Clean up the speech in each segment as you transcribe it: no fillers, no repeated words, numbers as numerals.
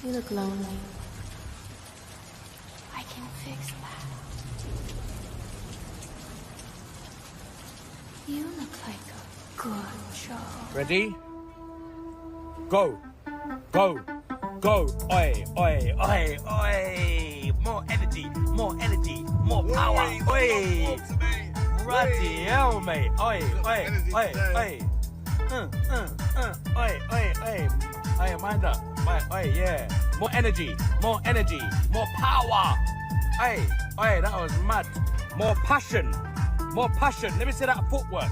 You look lonely. I can fix that. You look like a good job. Ready? Go. Go. Go. Oi, oi, oi, oi. More energy, more energy, more power. Oi. Bloody hell, mate. Oi, oi, oi, oi. Oi, oi, oi. Oi, mind up. Oi, yeah. More energy, more power. Oi, oi, that was mad. More passion. Let me see that footwork.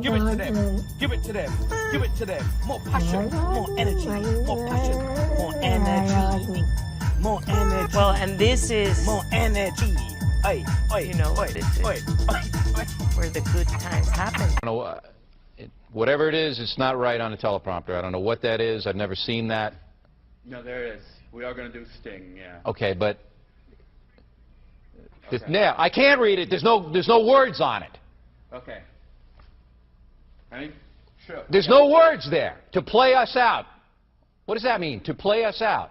Give it to them. Give it to them. More passion, more energy, more passion, more energy. Well, and this is more energy. You know, this is where the good times happen. I don't know, whatever it is, it's not right on the teleprompter. I don't know what that is. I've never seen that. No, there it is. We are going to do Sting, yeah. Okay, but yeah, I can't read it. There's no words on it. Okay. Ready? Sure. There's no words there. To play us out. What does that mean? To play us out.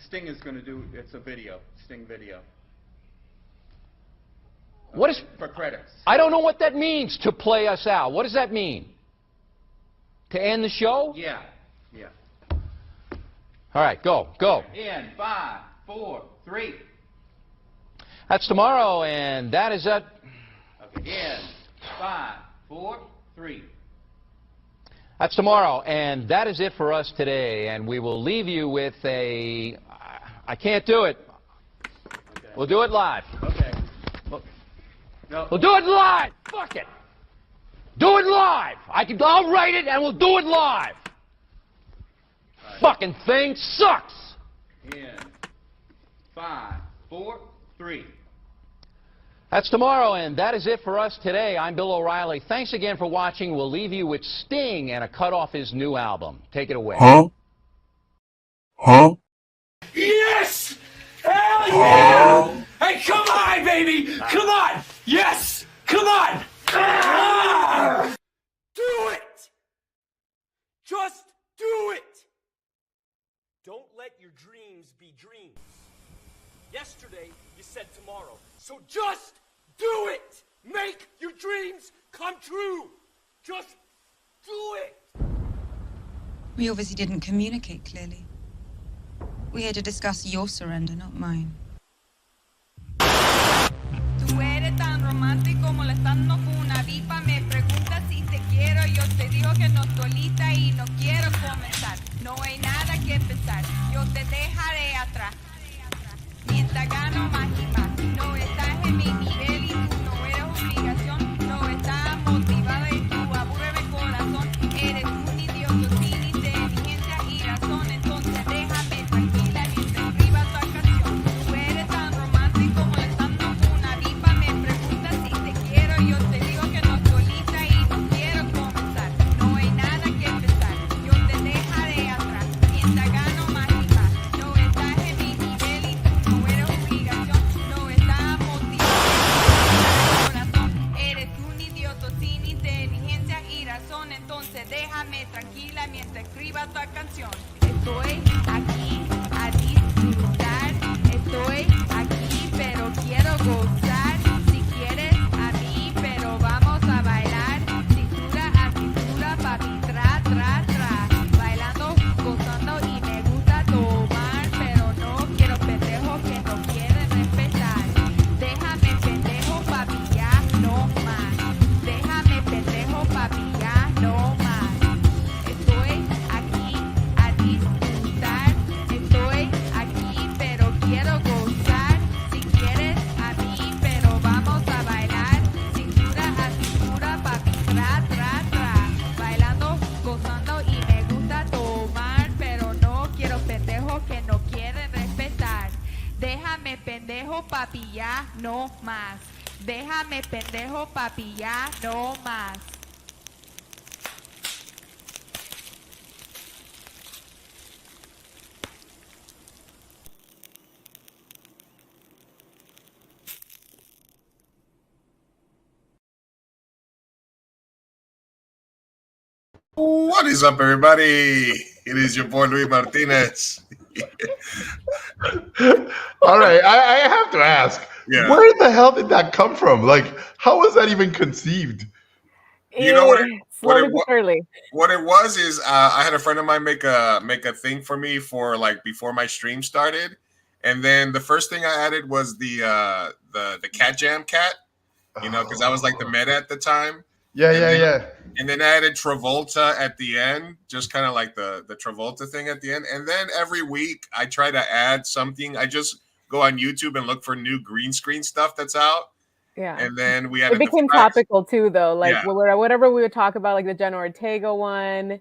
Sting is going to do. It's a video. Sting video. Okay. What is for credits? I don't know what that means. To play us out. What does that mean? To end the show? Yeah. Yeah. All right. Go. In 5, 4, 3. That's tomorrow, and that is it. Okay. In 5, 4, 3. That's tomorrow, and that is it for us today. And we will leave you with a... I can't do it. Okay. We'll do it live. Okay. No. We'll do it live. Fuck it. Do it live. I'll write it, and we'll do it live. Right. Fucking thing sucks. In 5, 4, 3. That's tomorrow, and that is it for us today. I'm Bill O'Reilly. Thanks again for watching. We'll leave you with Sting and a cut off his new album. Take it away. Huh? Yes! Hell yeah! Hey, come on, baby! Come on! Yes! Come on! Ah! Do it! Just do it! Don't let your dreams be dreams. Yesterday, you said tomorrow. So just do it! Make your dreams come true! Just do it! We obviously didn't communicate clearly. We're here to discuss your surrender, not mine. Tú eres tan romántico molestando con una diva. Me preguntas si te quiero. Yo te digo que no estoy lista y no quiero comenzar. No hay nada que pensar. Yo te dejaré atrás. Mientras gano más y más. No estás en mi nivel y tú no eres obligación. No estás motivada y tú aburres mi corazón. Eres un idiota sin inteligencia y razón. Entonces déjame tranquila mientras escriba tu canción. Tú eres tan romántico molestando con una diva. Me preguntas si te quiero. Yo te digo que no estoy lista y no quiero comenzar. No hay nada que pensar. Yo te dejaré atrás. Mientras gano más y más. No estás en mi nivel y tú no eres obligación. No estás motivado. Corazón, eres un idiota sin inteligencia y razón. Entonces déjame tranquila mientras escriba tu canción. Estoy aquí a disfrutar. Estoy aquí pero quiero gozar. Si quieres a mí pero vamos a bailar. Cintura a cintura, papi, tra, tra, tra. Bailando, gozando y me gusta tomar. Pero no quiero pendejos que no quieren respetar. Déjame pendejo, papi, ya no más. Déjame pendejo, papi, ya no más. Estoy aquí a disfrutar. Estoy aquí pero quiero gozar. Si quieres a mí pero vamos a bailar. Cintura a cintura, papi, tra, tra, tra. Bailando, gozando y me gusta tomar. Pero no quiero pendejos que no quieren respetar. Déjame pendejo, papi, ya no más. Déjame pendejo, papi, ya no más. What? What is up, everybody? It is your boy Luis Martinez. All right, I have to ask, where the hell did that come from? Like, how was that even conceived? You know what? What it was is I had a friend of mine make a thing for me for like before my stream started, and then the first thing I added was the Cat Jam cat, you know, because I was like the meta at the time. Yeah. And then I added Travolta at the end, just kind of like the Travolta thing at the end. And then every week I try to add something. I just go on YouTube and look for new green screen stuff that's out. Yeah. And then we had it became topical too, though. Like whatever we would talk about, like the Jenna Ortega one.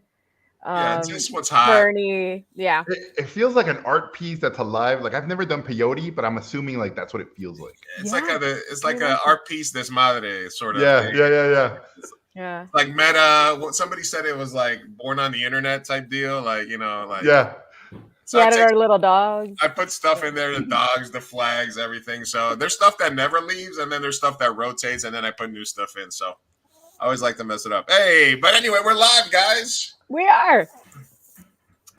Just what's hot. Bernie. Yeah. It feels like an art piece that's alive. Like I've never done peyote, but I'm assuming like that's what it feels like. It's like an art piece des madre sort of. Yeah. Yeah. Like meta. Somebody said it was like born on the internet type deal. Like, you know, like So we added our little dogs. I put stuff in there, the dogs, the flags, everything. So there's stuff that never leaves, and then there's stuff that rotates, and then I put new stuff in. So I always like to mess it up. Hey, but anyway, we're live, guys. We are.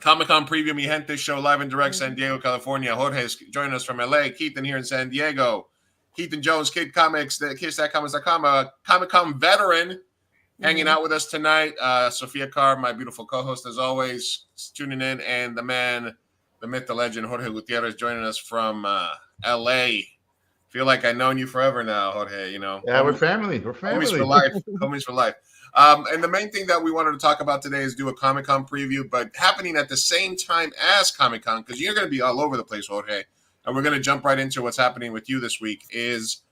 ComicCon preview, MiGenteShow, live and direct, San Diego, California. Jorge is joining us from LA. Keaton here in San Diego. Keaton Jones, Kid Comics, KissThatComics.com, a ComicCon veteran, hanging out with us tonight. Sophia Carr, my beautiful co-host, as always, tuning in, and the man, the myth, the legend, Jorge Gutierrez, joining us from LA. Feel like I've known you forever now, Jorge. You know, yeah, we're family. We're family. Homies for life. Homies for life. And the main thing that we wanted to talk about today is do a Comic-Con preview, but happening at the same time as Comic-Con, because you're going to be all over the place, Jorge. And we're going to jump right into what's happening with you this week is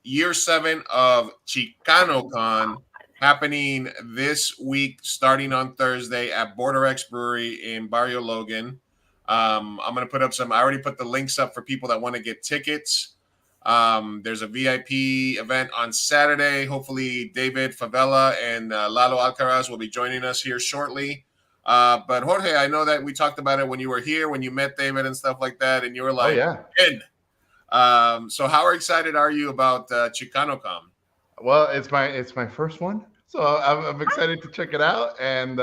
year 7 of ChicanoCon happening this week, starting on Thursday at Border X Brewery in Barrio Logan. I'm going to put up I already put the links up for people that want to get tickets. There's a VIP event on Saturday. Hopefully David Favela and Lalo Alcaraz will be joining us here shortly. But Jorge, I know that we talked about it when you were here, when you met David and stuff like that, and you were like, "In." So how excited are you about ChicanoCon? Well, it's my first one, so I'm excited to check it out, and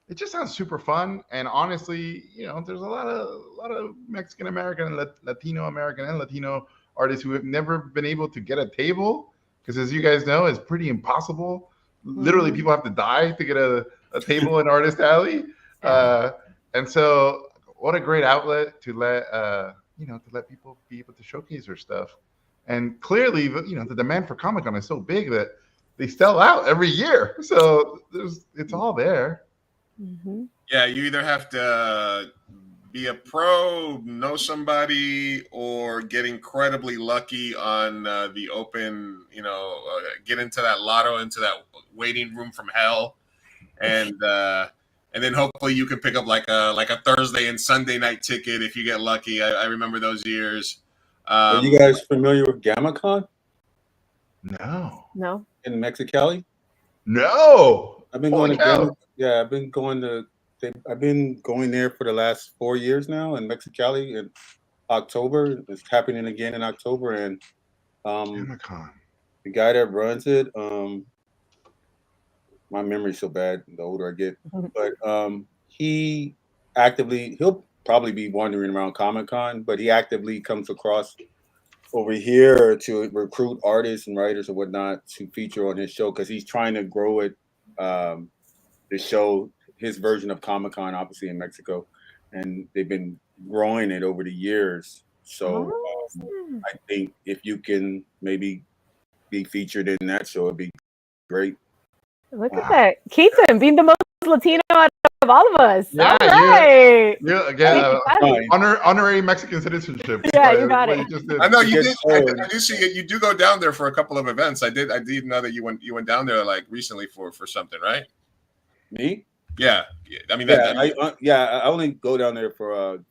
it just sounds super fun. And honestly, you know, there's a lot of Mexican American and Latino American and Latino artists who have never been able to get a table, because as you guys know, it's pretty impossible. Literally, people have to die to get a table in Artist Alley. And so what a great outlet to let people be able to showcase their stuff. And clearly, you know, the demand for Comic-Con is so big that they sell out every year. So it's all there. Mm-hmm. Yeah, you either have to be a pro, know somebody, or get incredibly lucky on the open, you know, get into that lotto, into that waiting room from hell. And then hopefully you can pick up like a Thursday and Sunday night ticket if you get lucky. I remember those years. Are you guys familiar with GammaCon? No. In Mexicali? No. I've been going to Gamma. Yeah, I've been going there for the last 4 years now in Mexicali in October. It's happening again in October, and GammaCon. The guy that runs it, my memory's so bad the older I get, but he'll probably be wandering around Comic-Con, but he actively comes across over here to recruit artists and writers and whatnot to feature on his show, because he's trying to grow it, the show, his version of Comic-Con, obviously in Mexico, and they've been growing it over the years. So I think if you can maybe be featured in that show, it'd be great. Look at that. Keaton being the most Latino out of all of us. Yeah, all right. you again, honorary Mexican citizenship. Yeah, you got it. I know you did. I do see it. You do go down there for a couple of events. I did know that you went down there like recently for something, right? Me? Yeah. I mean, I only go down there for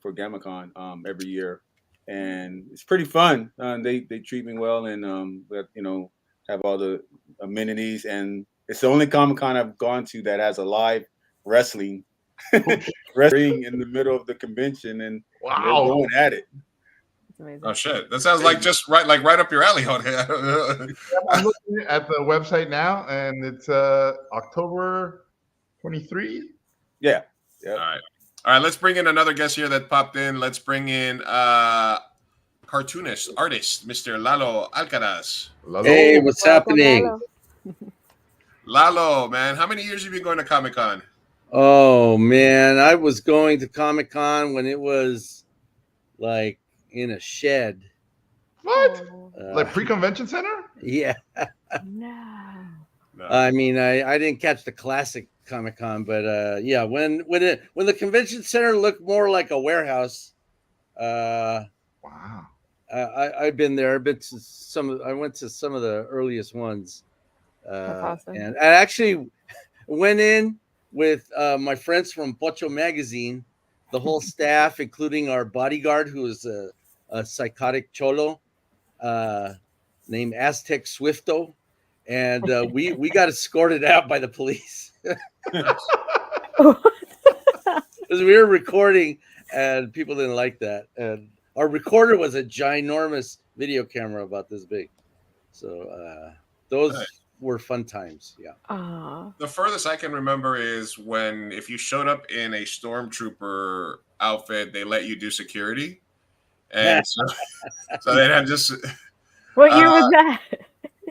GammaCon every year, and it's pretty fun. They treat me well, and you know, have all the amenities, and it's the only Comic-Con I've gone to that has a live wrestling in the middle of the convention, and they're going at it. Oh shit! That sounds like just right up your alley, Jorge. I'm looking at the website now, and it's October 23. Yeah. All right. Let's bring in another guest here that popped in. Let's bring in cartoonist, artist, Mr. Lalo Alcaraz. Hey, what's happening? Lalo, man, how many years have you been going to Comic-Con? Oh man, I was going to Comic-Con when it was like in a shed. What? Like pre-convention center? Yeah. No. I mean, I didn't catch the classic Comic-Con, but yeah, when the convention center looked more like a warehouse. Wow. I've been there. I've been to I went to some of the earliest ones. That's awesome. And I actually went in with my friends from Pocho Magazine, the whole staff, including our bodyguard, who is a psychotic cholo named Aztec Swifto. And we got escorted out by the police. Because we were recording and people didn't like that. And our recorder was a ginormous video camera about this big. So those were fun times. Yeah. The furthest I can remember is when if you showed up in a stormtrooper outfit, they let you do security. And so they'd have just... What year was that?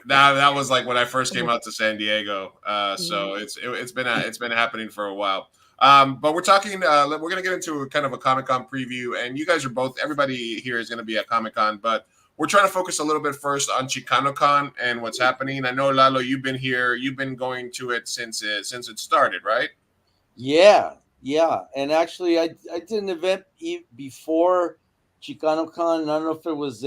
That was like when I first came out to San Diego. So it's been happening for a while. But we're talking. We're gonna get into kind of a Comic-Con preview, and you guys are both. Everybody here is gonna be at Comic-Con, but we're trying to focus a little bit first on ChicanoCon and what's happening. I know Lalo, you've been here. You've been going to it since it started, right? Yeah. And actually, I did an event before ChicanoCon. I don't know if it was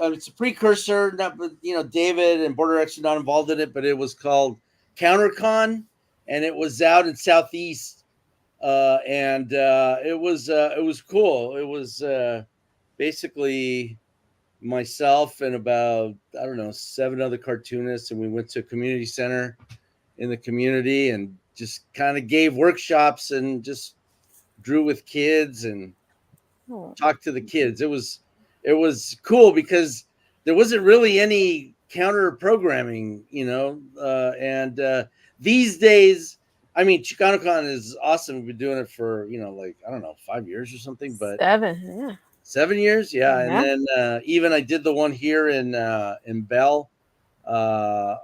it's a precursor, David and Border X are not involved in it, but it was called CounterCon, and it was out in Southeast, and it was cool. It was basically myself and about 7 other cartoonists, and we went to a community center in the community and just kind of gave workshops and just drew with kids and talked to the kids. It was cool because there wasn't really any counter programming, and these days, I mean, ChicanoCon is awesome. We've been doing it for, 5 years or something, but 7 years. Yeah. And then even I did the one here in Bell, I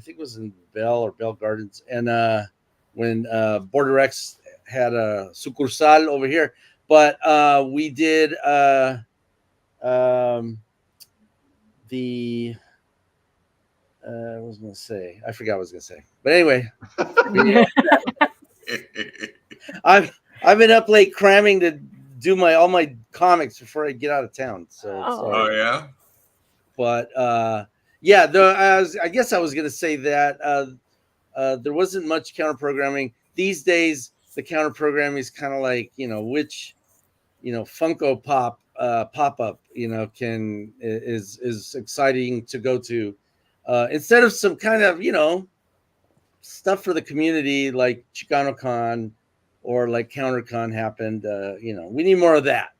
think it was in Bell or Bell Gardens. And when Border X had a sucursal over here, but we did, I was gonna say, I forgot what I was gonna say, but anyway, I've been up late cramming to do all my comics before I get out of town. So yeah. But I guess I was gonna say that there wasn't much counter programming these days. The counter programming is kind of like which Funko Pop pop-up is exciting to go to instead of some kind of stuff for the community like ChicanoCon or like CounterCon happened. We need more of that.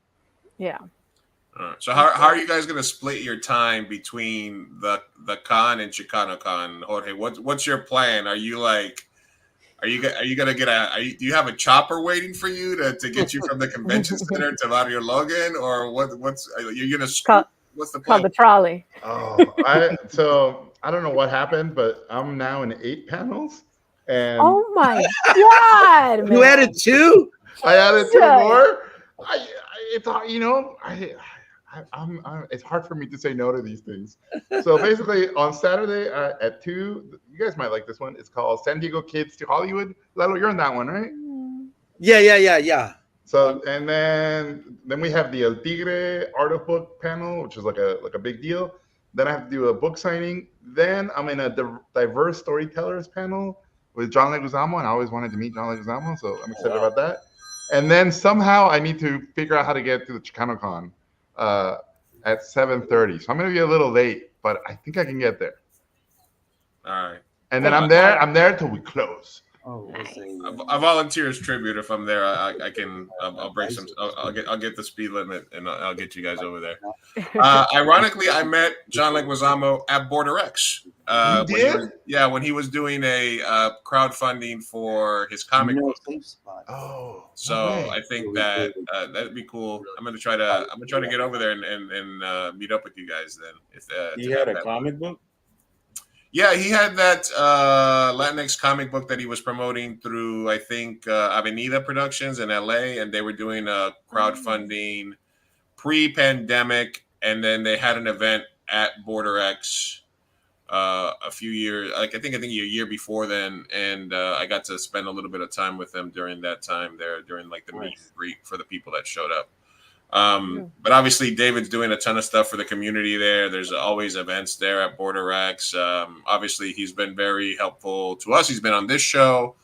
Yeah. All right. So how are you guys going to split your time between the con and ChicanoCon? Jorge, what's your plan? Are you gonna do you have a chopper waiting for you to get you from the convention center to Barrio Logan, or what's you're gonna what's the plan? Called the trolley. So I don't know what happened, but I'm now in 8 panels. And oh my god! You added 2? I added 2 more. It's hard for me to say no to these things. So basically, on Saturday at 2, you guys might like this one. It's called San Diego Kids to Hollywood. Lalo, you're in that one, right? Yeah. So and then we have the El Tigre Art of Book panel, which is like a big deal. Then I have to do a book signing. Then I'm in a diverse storytellers panel with John Leguizamo, and I always wanted to meet John Leguizamo, so I'm excited about that. And then somehow I need to figure out how to get to the ChicanoCon at 7:30. So I'm going to be a little late, but I think I can get there. All right. And then I'm there till we close. Oh, I volunteer as tribute. If I'm there, I can. I'll break some. I'll get the speed limit, and I'll get you guys over there. Ironically, I met John Leguizamo at Border X. when he was doing a crowdfunding for his comic book. Oh, So I think that that'd be cool. I'm gonna try to get over there and meet up with you guys then. If he had a comic book. Yeah, he had that Latinx comic book that he was promoting through, I think, Avenida Productions in LA, and they were doing a crowdfunding pre-pandemic, and then they had an event at Border X a few years, I think a year before then, and I got to spend a little bit of time with them during that time there, during like the meet and greet for the people that showed up. But obviously David's doing a ton of stuff for the community there. There's always events there at Border X. Obviously he's been very helpful to us. He's been on this show.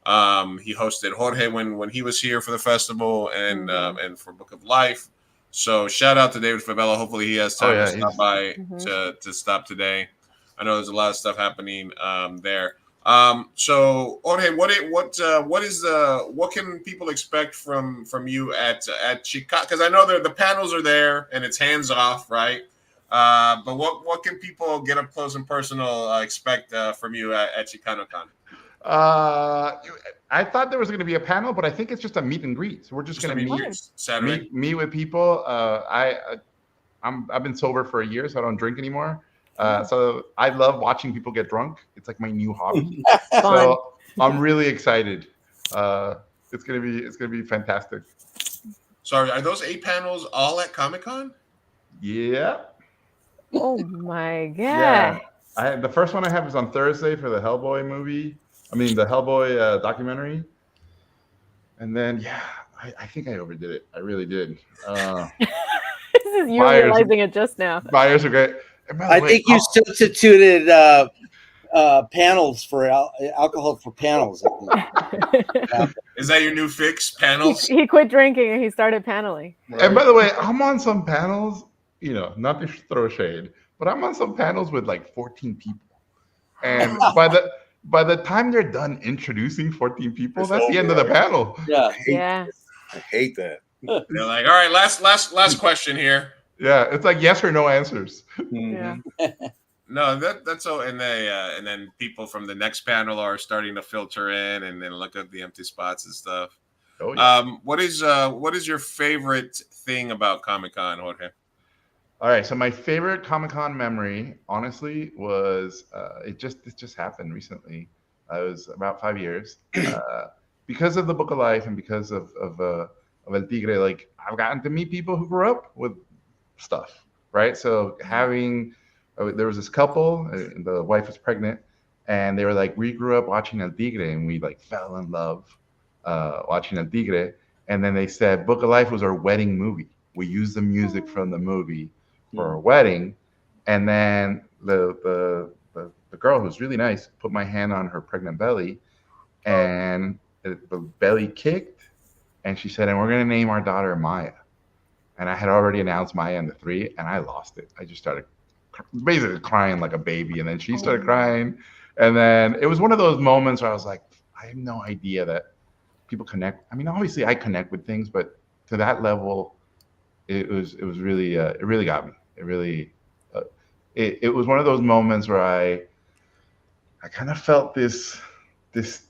He hosted Jorge when he was here for the festival and for Book of Life. So shout out to David Favela. Hopefully he has time to stop by to stop today. I know there's a lot of stuff happening there. So Jorge, what can people expect from you at Chicano? Because I know the panels are there and it's hands off, right? But what can people get up close and personal expect from you at ChicanoCon? I thought there was going to be a panel, but I think it's just a meet and greet. So we're just going to meet with people. I've been sober for a year, so I don't drink anymore. So I love watching people get drunk. It's like my new hobby. So I'm really excited. It's gonna be fantastic. Sorry, are those 8 panels all at ComicCon? Yeah. Oh my god. Yeah. The first one I have is on Thursday for the Hellboy movie. I mean the Hellboy documentary. And then I think I overdid it. I really did. This is you realizing it just now. Buyers are great. I think you substituted panels for alcohol for panels. Is that your new fix? Panels? He quit drinking and he started paneling. Right. And by the way, I'm on some panels, not to throw shade, but I'm on some panels with like 14 people. And by the time they're done introducing 14 people, that's the end of the panel. Yeah. I hate that. They're like, all right, last question here. Yeah, it's like yes or no answers. Yeah. No, that's so, and then people from the next panel are starting to filter in and then look at the empty spots and stuff. Oh, yeah. What is your favorite thing about Comic-Con, Jorge? All right, so my favorite Comic-Con memory, honestly, was it just happened recently. It was about 5 years because of the Book of Life and because of El Tigre. Like I've gotten to meet people who grew up with stuff, right? So there was this couple, the wife was pregnant, and they were like, we grew up watching El Tigre, and we like fell in love watching El Tigre. And then they said Book of Life was our wedding movie. We used the music from the movie for our wedding. And then the girl, who's really nice, put my hand on her pregnant belly, and the belly kicked, and she said, and we're gonna name our daughter Maya. And I had already announced Maya in the 3, and I lost it. I just started basically crying like a baby, and then she started crying. And then it was one of those moments where I was like, I have no idea that people connect. I mean, obviously I connect with things, but to that level, it was really, it really got me. It really, it was one of those moments where I kind of felt this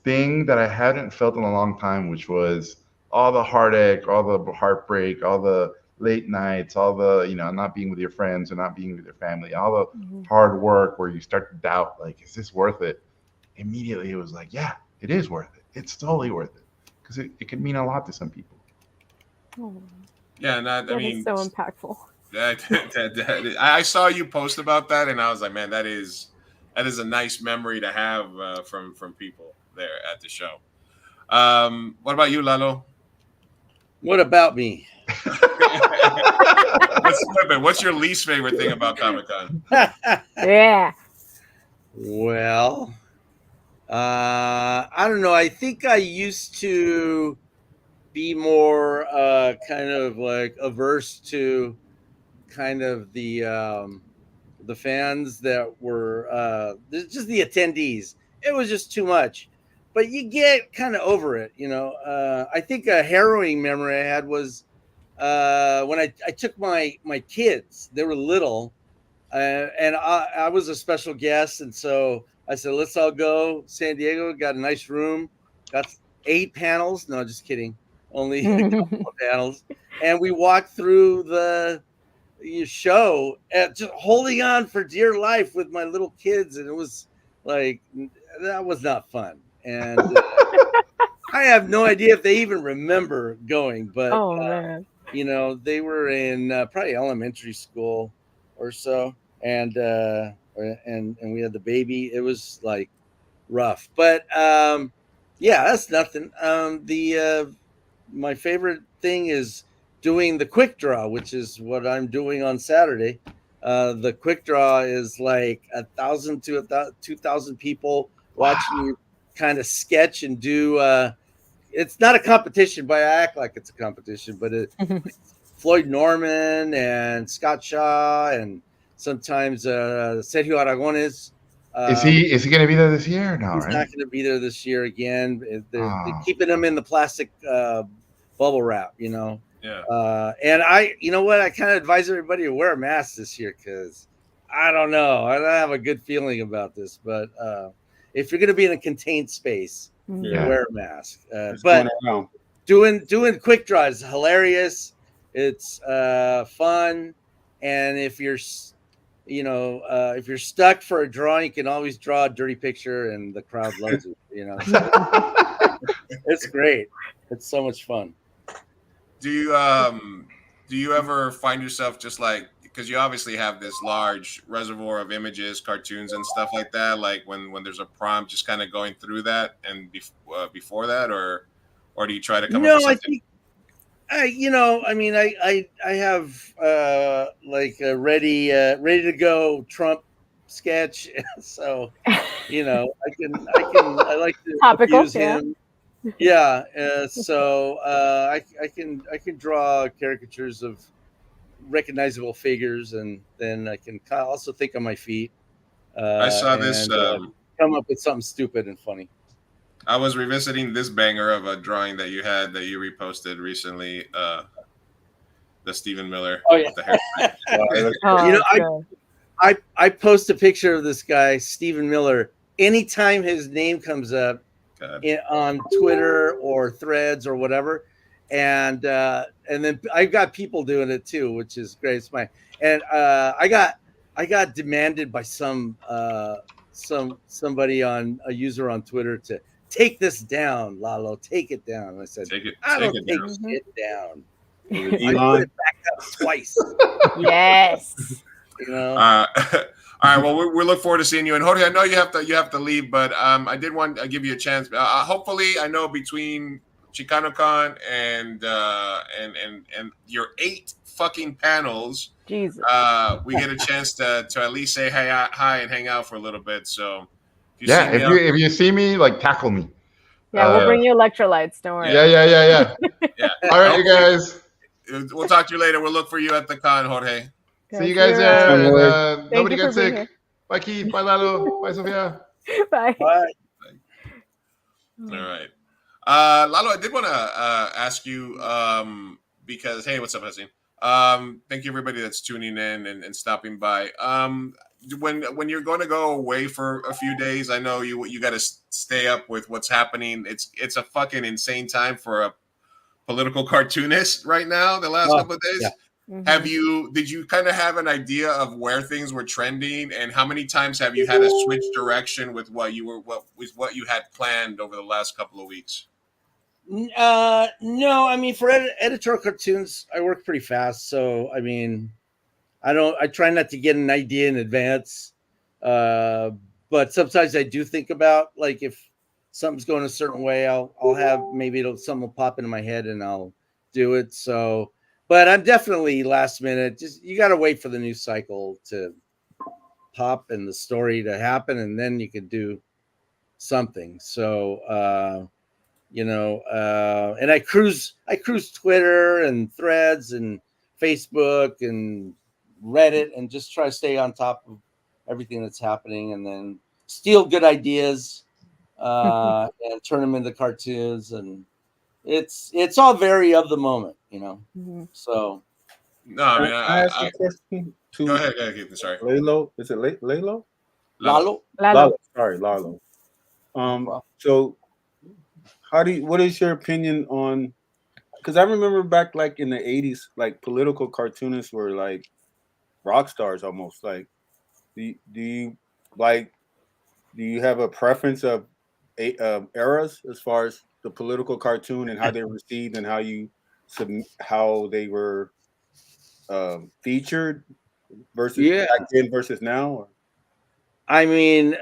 thing that I hadn't felt in a long time, which was all the heartache, all the heartbreak, all the late nights, all the, not being with your friends or not being with your family, all the hard work where you start to doubt, like, is this worth it? Immediately it was like, yeah, it is worth it. It's totally worth it. Because it can mean a lot to some people. Oh. Yeah, I mean, so impactful. I saw you post about that, and I was like, man, that is a nice memory to have from people there at the show. What about you, Lalo? What about me? What's your least favorite thing about Comic-Con? Yeah. Well, I don't know. I think I used to be more kind of like averse to kind of the fans that were just the attendees. It was just too much. But you get kind of over it, I think a harrowing memory I had was when I took my kids. They were little, and I was a special guest, and so I said, let's all go. San Diego got a nice room, got 8 panels. No, just kidding. Only a couple of panels. And we walked through the show just holding on for dear life with my little kids. And it was like, that was not fun. And I have no idea if they even remember going, but, man. You know, they were in probably elementary school or so. And we had the baby. It was like rough, but yeah, that's nothing. My favorite thing is doing the quick draw, which is what I'm doing on Saturday. The quick draw is like 1,000 to 2,000 people watching you kind of sketch and do. It's not a competition, but I act like it's a competition. But Floyd Norman and Scott Shaw and sometimes Sergio Aragones. Is he going to be there this year? No, he's right? not going to be there this year again. They're keeping him in the plastic bubble wrap, you know. Yeah. And I, you know what? I kind of advise everybody to wear a mask this year because I don't know. I don't have a good feeling about this, but if you're going to be in a contained space, wear a mask. But doing quick draw is hilarious. It's fun, and if you're stuck for a drawing, you can always draw a dirty picture, and the crowd loves it. You know, it's great. It's so much fun. Do you ever find yourself just like, because you obviously have this large reservoir of images, cartoons, and stuff like that, like when there's a prompt, just kind of going through that and before that, or do you try to come up with something? I have like a ready to go Trump sketch, so I like to use him. Yeah, so I can draw caricatures of recognizable figures, and then I can also think on my feet. I saw this come up with something stupid and funny. I was revisiting this banger of a drawing that you had that you reposted recently, the Stephen Miller. Oh yeah. With the I post a picture of this guy, Stephen Miller, anytime his name comes up on Twitter or Threads or whatever, and then I've got people doing it too, which is great. It's I got demanded by somebody on a user on Twitter to take this down, Lalo. Take it down. And I said, I don't take it down. I put it back up twice. Yes. You know. All right. Well, we look forward to seeing you. And Jorge, I know you have to leave, but I did want to give you a chance. Hopefully, I know between ChicanoCon and your 8 fucking panels, Jesus. We get a chance to at least say hi and hang out for a little bit. So. If you see me, like, tackle me. Yeah, we'll bring you electrolytes. Don't worry. Yeah. All right, you guys. We'll talk to you later. We'll look for you at the con, Jorge. See you guys there. Nobody gets sick. Bye, Keith. Bye, Lalo. Bye, Sophia. Bye. Bye. All right. Lalo, I did want to ask you, because, hey, what's up, Hassan? Thank you, everybody that's tuning in and stopping by. When you're going to go away for a few days, I know you got to stay up with what's happening. It's a fucking insane time for a political cartoonist right now. The last couple of days, did you kind of have an idea of where things were trending, and how many times have you had to switch direction with what you had planned over the last couple of weeks? No, I mean, for editorial cartoons, I work pretty fast, so I mean. I try not to get an idea in advance, but sometimes I do think about, like, if something's going a certain way, I'll have something will pop into my head and I'll do it. So, but I'm definitely last minute. Just you got to wait for the news cycle to pop and the story to happen, and then you can do something. So, and I cruise Twitter and Threads and Facebook and Reddit and just try to stay on top of everything that's happening, and then steal good ideas and turn them into cartoons, and it's all very of the moment, you know. So No, I mean, I ask a question to go ahead, Keith. Sorry. Lalo. Is it Lalo? Lalo. Lalo. Sorry, Lalo. So what is your opinion on, because I remember back like in the 80s, like political cartoonists were like rock stars almost. Like, do you like, do you have a preference of eras as far as the political cartoon and how they were received and how they were featured versus back then versus now? Or? I mean,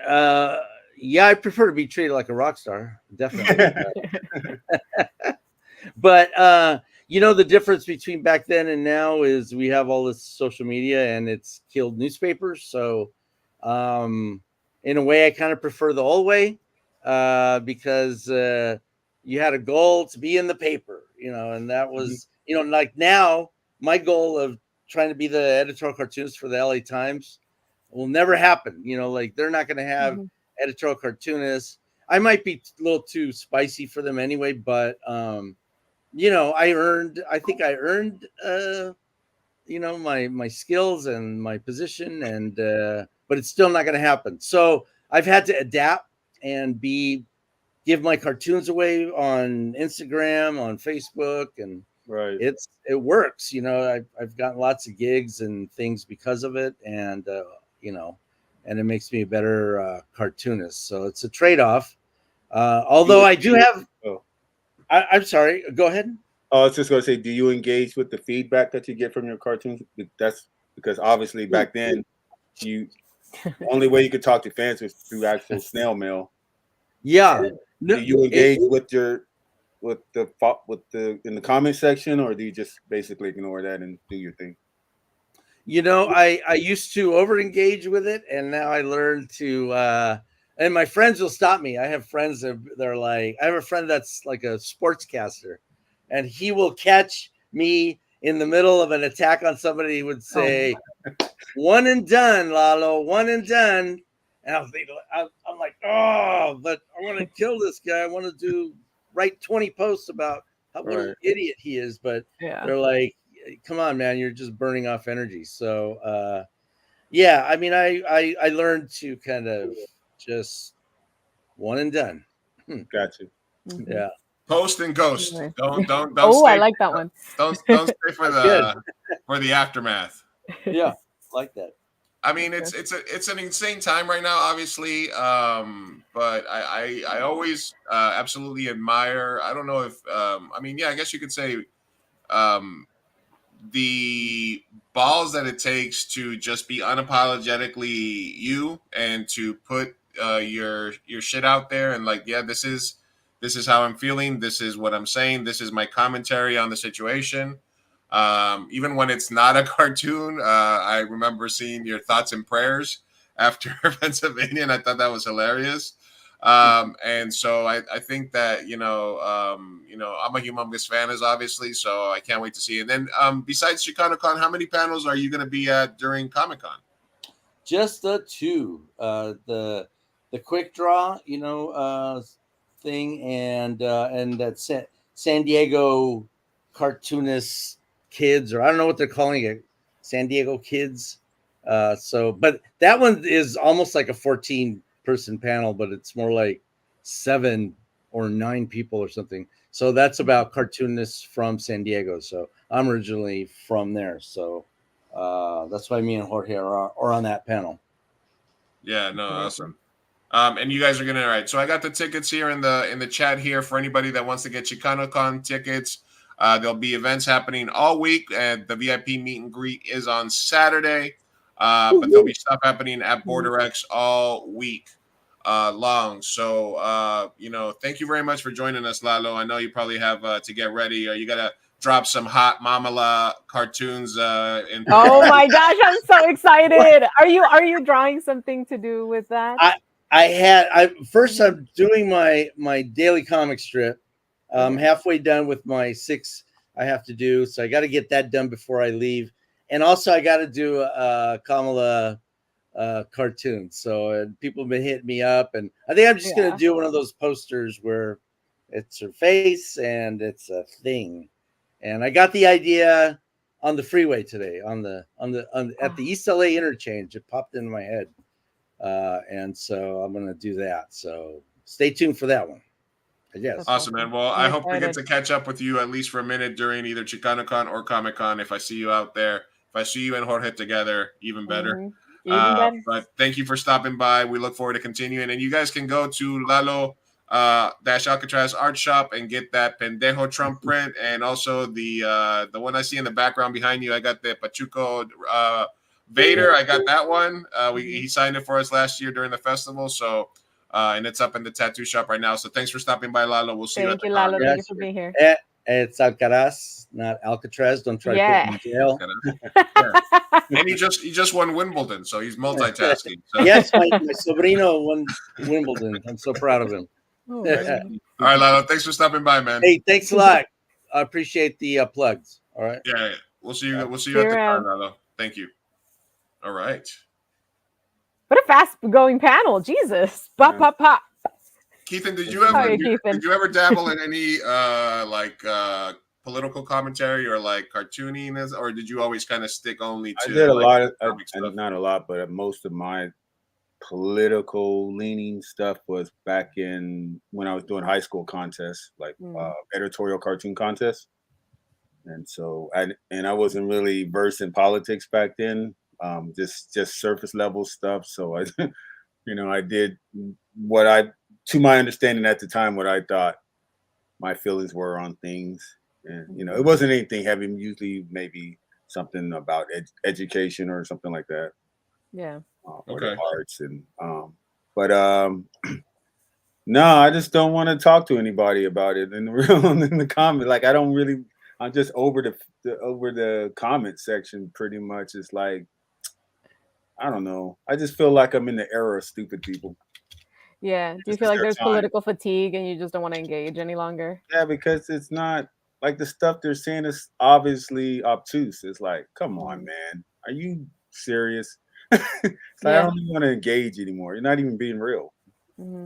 yeah, I prefer to be treated like a rock star, definitely. But you know, the difference between back then and now is we have all this social media and it's killed newspapers. So in a way, I kind of prefer the old way because you had a goal to be in the paper, you know, and that was, you know, like now my goal of trying to be the editorial cartoonist for the LA Times will never happen. You know, like they're not going to have editorial cartoonists. I might be a little too spicy for them anyway, but you know, I think I earned you know, my skills and my position, and but it's still not going to happen. So I've had to adapt and give my cartoons away on Instagram, on Facebook, and it works. You know, I've gotten lots of gigs and things because of it, and you know, and it makes me a better cartoonist. So it's a trade-off. Although I do have. I'm sorry. Go ahead. Oh, I was just going to say, do you engage with the feedback that you get from your cartoons? That's because obviously back then, the only way you could talk to fans was through actual snail mail. Yeah. Do you engage with the in the comment section, or do you just basically ignore that and do your thing? You know, I used to over engage with it, and now I learned to. And my friends will stop me. I have friends that they're like, I have a friend that's like a sportscaster, and he will catch me in the middle of an attack on somebody. He would say, "One and done, Lalo, one and done." And I'm like, oh, but I want to kill this guy. I want to write 20 posts about what an idiot he is. But they're like, come on, man, you're just burning off energy. So, yeah, I mean, I learned to kind of just one and done. Gotcha. Yeah. Post and ghost. Don't. Oh, I like that one. Don't stay for the aftermath. Yeah, like that. I mean, it's an insane time right now, obviously. But I always absolutely admire. I don't know if I mean, yeah, I guess you could say the balls that it takes to just be unapologetically you and to put your shit out there and like, yeah, this is how I'm feeling. This is what I'm saying. This is my commentary on the situation. Even when it's not a cartoon, I remember seeing your thoughts and prayers after Pennsylvania, and I thought that was hilarious. And so I think that, I'm a humongous fan, as obviously, so I can't wait to see it. And then besides ChicanoCon, how many panels are you going to be at during ComicCon? Just the two, the quick draw, thing, and that San Diego cartoonist kids, or I don't know what they're calling it, San Diego kids. But that one is almost like a 14-person panel, but it's more like 7 or 9 people or something. So that's about cartoonists from San Diego. So I'm originally from there. So that's why me and Jorge are on that panel. Yeah, no, awesome. And you guys are gonna, all right. So I got the tickets here in the chat here for anybody that wants to get ChicanoCon tickets. There'll be events happening all week, and the VIP meet and greet is on Saturday. But there'll be stuff happening at Border X all week long. So thank you very much for joining us, Lalo. I know you probably have to get ready. You gotta drop some hot Mamala cartoons. Oh my gosh, I'm so excited! Are you drawing something to do with that? I'm doing my daily comic strip. I'm halfway done with my 6 I have to do, so I got to get that done before I leave. And also, I got to do a Kamala cartoon. So people have been hitting me up, and I think I'm just going to do one of those posters where it's her face and it's a thing. And I got the idea. on the freeway today at the East LA interchange. It popped into my head, and so I'm gonna do that. So stay tuned for that one. Yes. Awesome, man. Well, I hope we get to catch up with you at least for a minute during either ChicanoCon or Comic-Con. If I see you out there, if I see you and Jorge together, even better. But thank you for stopping by. We look forward to continuing. And you guys can go to Lalo Alcatraz Art Shop and get that Pendejo Trump print, and also the one I see in the background behind you. I got the Pachuco Vader. I got that one. He signed it for us last year during the festival. So. And it's up in the tattoo shop right now. So thanks for stopping by, Lalo. We'll see you at the Lalo. con. Thank you for being here. It's Alcaraz, not Alcatraz. Don't try to put me in jail. And he just won Wimbledon, so he's multitasking. So. Yes, my sobrino won Wimbledon. I'm so proud of him. All right, Lalo. Thanks for stopping by, man. Hey, thanks a lot. I appreciate the plugs. All right. Yeah, we'll see you. We'll see you at the con, Lalo. Thank you. All right. What a fast-going panel! Jesus, pop, pop, pop. Keithan, did you ever dabble in any political commentary or like cartooniness, or did you always kind of stick only to? I did a lot of not a lot, but most of my political leaning stuff was back in when I was doing high school contests, like editorial cartoon contests, and so I wasn't really versed in politics back then. Just surface level stuff. So I, I did what to my understanding at the time, what I thought my feelings were on things, and it wasn't anything heavy. Usually, maybe something about education or something like that. Yeah. Or the arts and no, I just don't want to talk to anybody about it in the comment. Like I'm just over the comment section pretty much. It's like. I don't know. I just feel like I'm in the era of stupid people. Yeah. Do you feel like there's political fatigue and you just don't want to engage any longer? Yeah, because it's not like the stuff they're saying is obviously obtuse. It's like, come on, man. Are you serious? It's like, I don't even want to engage anymore. You're not even being real. No,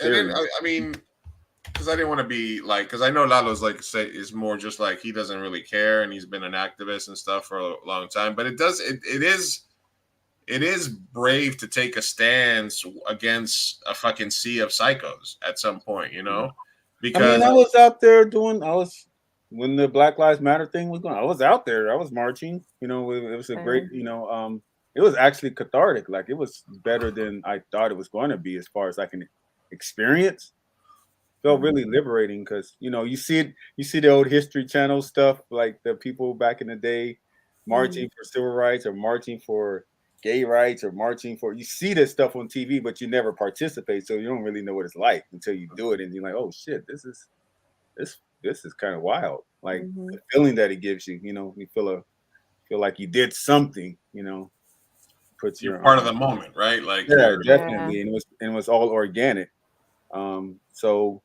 I mean, because I didn't want to be like, because I know Lalo's is more just like he doesn't really care, and he's been an activist and stuff for a long time. But it is brave to take a stance against a fucking sea of psychos at some point, Because I was out there when the Black Lives Matter thing was going. I was out there. I was marching. It was a great. It was actually cathartic. Like it was better than I thought it was going to be as far as I can experience. Felt really liberating because you see the old History Channel stuff, like the people back in the day marching for civil rights or marching for gay rights or marching for, you see this stuff on TV, but you never participate, so you don't really know what it's like until you do it, and you're like, oh shit, this is kind of wild. Like the feeling that it gives you, you feel like you did something, puts you're part of the moment, right? Like definitely, and it was all organic. So.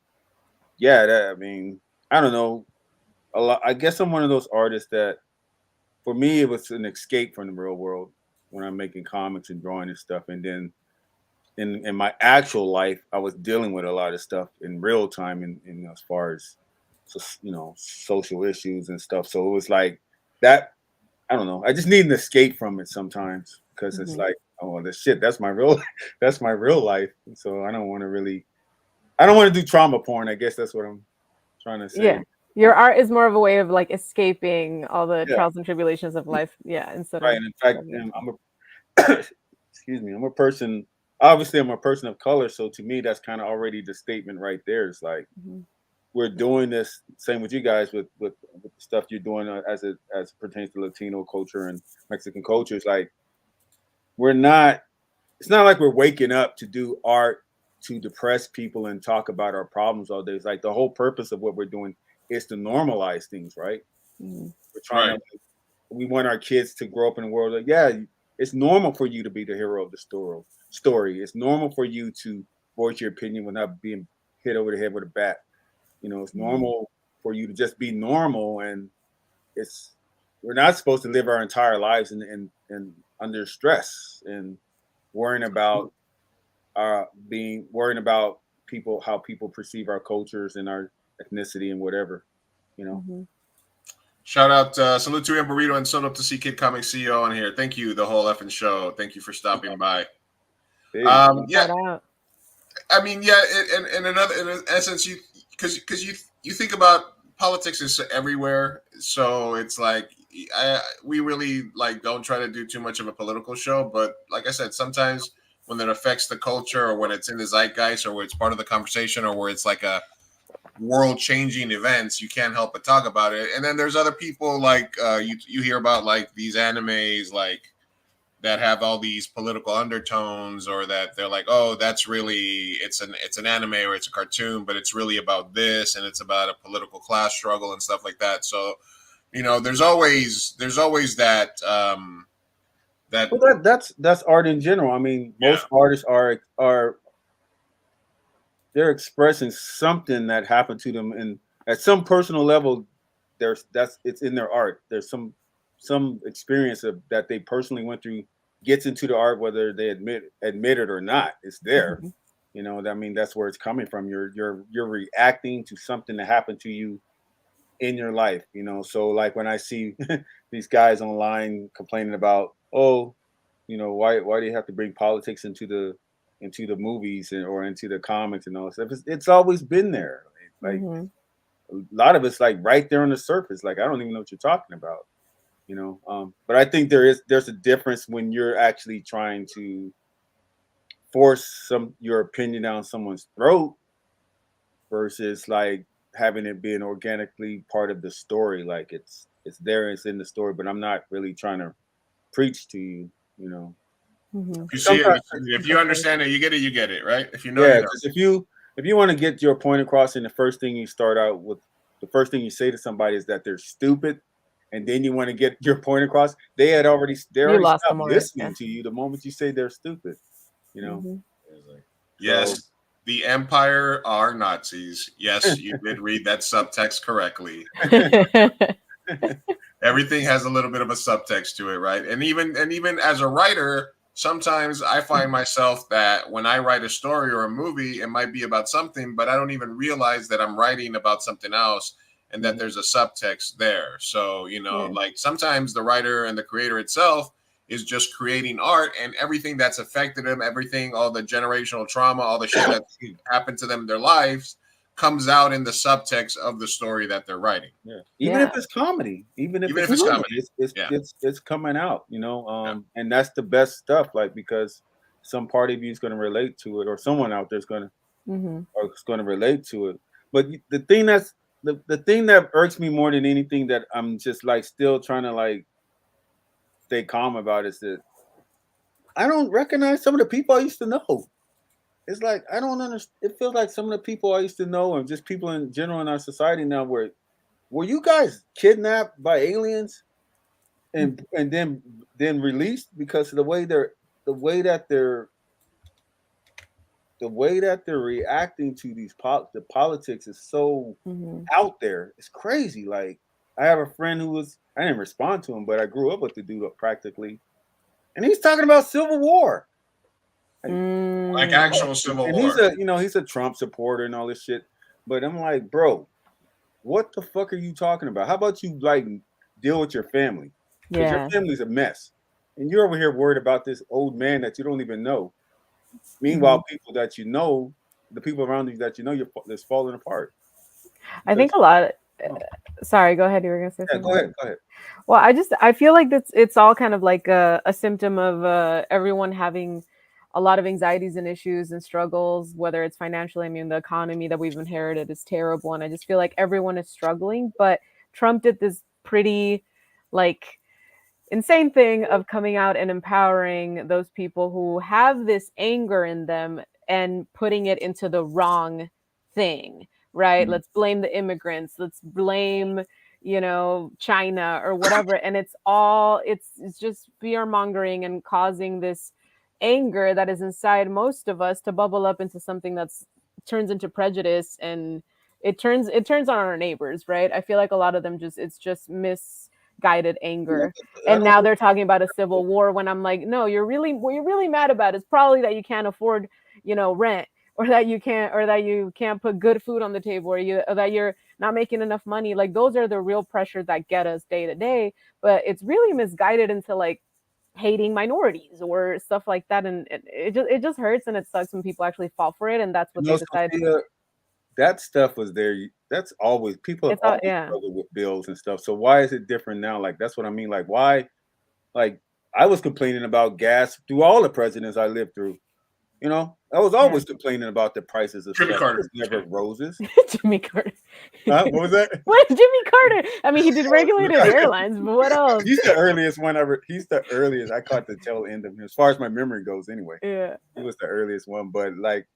Yeah, I don't know. I guess I'm one of those artists that, for me, it was an escape from the real world when I'm making comics and drawing and stuff. And then in my actual life, I was dealing with a lot of stuff in real time, in as far as social issues and stuff. So it was like that. I don't know. I just need an escape from it sometimes because it's like, oh, that's my real life. So I don't want to do trauma porn. I guess that's what I'm trying to say. Yeah. Your art is more of a way of like escaping all the trials and tribulations of life. Yeah. Instead right. And in fact, I'm a person, obviously I'm a person of color. So to me, that's kind of already the statement right there. It's like, we're doing this, same with you guys with the stuff you're doing as it pertains to Latino culture and Mexican culture. It's like, it's not like we're waking up to do art to depress people and talk about our problems all day. It's like the whole purpose of what we're doing is to normalize things, right? We're trying we want our kids to grow up in a world like, it's normal for you to be the hero of the story. It's normal for you to voice your opinion without being hit over the head with a bat. It's normal for you to just be normal, and we're not supposed to live our entire lives and under stress and worrying about how people perceive our cultures and our ethnicity and whatever, Shout out, salute to Ian Burrito and sold up to see Kid Comic CEO on here. Thank you, the whole effing show. Thank you for stopping by. Yeah, I mean, yeah, in essence, because you think about politics is everywhere, so it's like we really like don't try to do too much of a political show, but like I said, sometimes when it affects the culture or when it's in the zeitgeist or where it's part of the conversation or where it's like a world-changing events, you can't help but talk about it. And then there's other people like you hear about like these animes like that have all these political undertones, or that they're like, oh, that's really it's an anime or it's a cartoon, but it's really about this and it's about a political class struggle and stuff like that. So, you know, there's always that that. Well, that's art in general. I mean, most artists are they're expressing something that happened to them, and at some personal level, it's in their art. There's some experience that they personally went through gets into the art, whether they admit it or not. It's there. Mm-hmm. You know, I mean, that's where it's coming from. You're reacting to something that happened to you in your life. You know, so like when I see these guys online complaining about, oh, you know, why do you have to bring politics into the movies or into the comics and all that stuff? It's always been there. Like a lot of it's like right there on the surface. Like I don't even know what you're talking about. You know, but I think there's a difference when you're actually trying to force your opinion down someone's throat versus like having it being organically part of the story. Like it's there, it's in the story, but I'm not really trying to preach to you. You know, if you see it, if you understand it, you get it, right? If you know, yeah. Because if you want to get your point across, and the first thing you start out with, the first thing you say to somebody is that they're stupid. And then you want to get your point across. They're already stopped listening to you the moment you say they're stupid. You know. Yes, the Empire are Nazis. Yes, you did read that subtext correctly. Everything has a little bit of a subtext to it, right? And even as a writer, sometimes I find myself that when I write a story or a movie, it might be about something, but I don't even realize that I'm writing about something else. And that there's a subtext there. So, you know, like sometimes the writer and the creator itself is just creating art, and everything that's affected them, all the generational trauma, all the shit that happened to them in their lives comes out in the subtext of the story that they're writing. Yeah. Even if it's comedy, even if it's comedy, it's coming out, you know, and that's the best stuff, like, because some part of you is going to relate to it, or someone out there is going to relate to it. But the thing that irks me more than anything, that I'm just like still trying to like stay calm about, is that I don't recognize some of the people I used to know. It's like I don't understand. It feels like some of the people I used to know, and just people in general in our society now, were you guys kidnapped by aliens and then released because of the way that they're reacting to the politics is so out there. It's crazy. Like I have a friend I didn't respond to him, but I grew up with the dude practically, and he's talking about civil war, like actual civil war. He's a Trump supporter and all this shit. But I'm like, bro, what the fuck are you talking about? How about you like deal with your family? Because your family's a mess, and you're over here worried about this old man that you don't even know. Meanwhile, people that you know, the people around you that you know, it's falling apart. I think a lot. Sorry, go ahead. You were gonna say something. Go ahead. Well, I feel like it's all kind of like a symptom of everyone having a lot of anxieties and issues and struggles, whether it's financially. I mean, the economy that we've inherited is terrible, and I just feel like everyone is struggling. But Trump did this pretty, like, insane thing of coming out and empowering those people who have this anger in them and putting it into the wrong thing, right? Let's blame the immigrants. Let's blame, China or whatever. And it's just fear mongering and causing this anger that is inside most of us to bubble up into something that's turns into prejudice, and it turns on our neighbors, right? I feel like a lot of them it's just misguided anger. And now they're talking about a civil war when I'm like, no, what you're really mad about is probably that you can't afford, rent, or that you can't put good food on the table, or that you're not making enough money. Like those are the real pressures that get us day to day. But it's really misguided into like hating minorities or stuff like that, and it just hurts and it sucks when people actually fall for it, and that's what they decide. Sophia, that stuff was there. That's always people have always struggled with bills and stuff. So why is it different now? Like that's what I mean. Like why? Like I was complaining about gas through all the presidents I lived through. You know, I was always complaining about the prices of Jimmy stuff. Carter. Never roses. Jimmy Carter. What was that? What, Jimmy Carter? I mean, he did regulated airlines, but what else? He's the earliest one ever. He's the earliest. I caught the tail end of him, as far as my memory goes. Anyway, yeah, he was the earliest one. But like,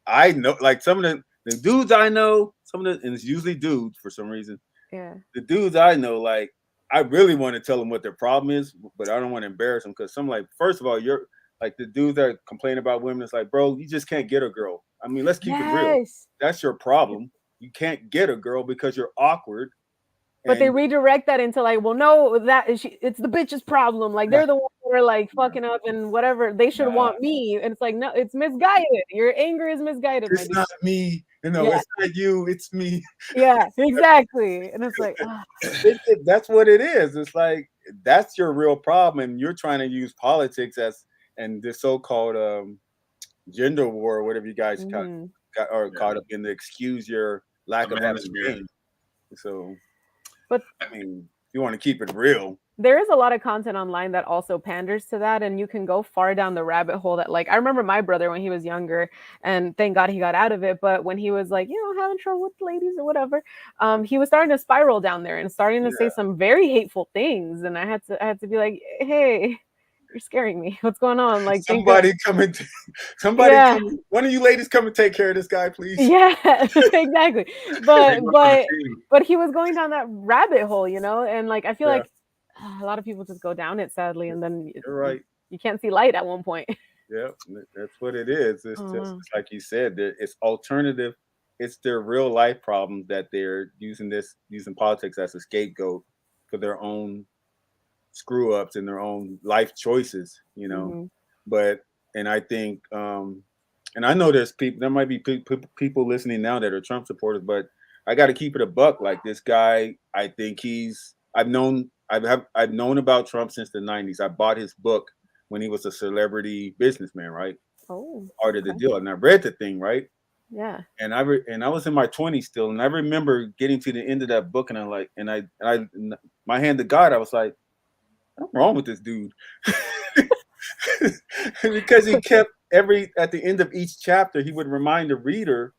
I know, like some of the dudes I know, and it's usually dudes for some reason. Yeah, the dudes I know, like, I really want to tell them what their problem is, but I don't want to embarrass them because some like, first of all, you're like the dudes that complain about women. It's like, bro, you just can't get a girl. I mean, let's keep it real. That's your problem. You can't get a girl because you're awkward. But they redirect that into like, well, no, it's the bitch's problem. Like they're the ones that are like fucking up and whatever. They should want me. And it's like, no, it's misguided. Your anger is misguided. It's not me. You know, it's not you. It's me. Yeah, exactly. And it's like, that's what it is. It's like that's your real problem, and you're trying to use politics and this so-called gender war, or whatever you guys caught up in to excuse your lack of having game. So, but I mean, you want to keep it real. There is a lot of content online that also panders to that, and you can go far down the rabbit hole that, like, I remember my brother when he was younger, and thank God he got out of it, but when he was like, having trouble with ladies or whatever, he was starting to spiral down there and starting to say some very hateful things, and I had to be like, hey, you're scaring me. What's going on? Like, one of you ladies come and take care of this guy, please. Yeah, exactly. But he was going down that rabbit hole, and like I feel like a lot of people just go down it, sadly, and then you're right. You can't see light at one point. Yeah, that's what it is. It's just like you said, it's alternative. It's their real life problem that they're using politics as a scapegoat for their own screw ups and their own life choices, But I think and I know there might be people listening now that are Trump supporters, but I got to keep it a buck. Like this guy, I think I've known about Trump since the 90s. I bought his book when he was a celebrity businessman, right? Oh, Art of the Deal. And I read the thing, right? Yeah. And I was in my 20s still, and I remember getting to the end of that book, and I'm like, my hand to God, I was like, what's wrong with this dude? Because he kept at the end of each chapter, he would remind the reader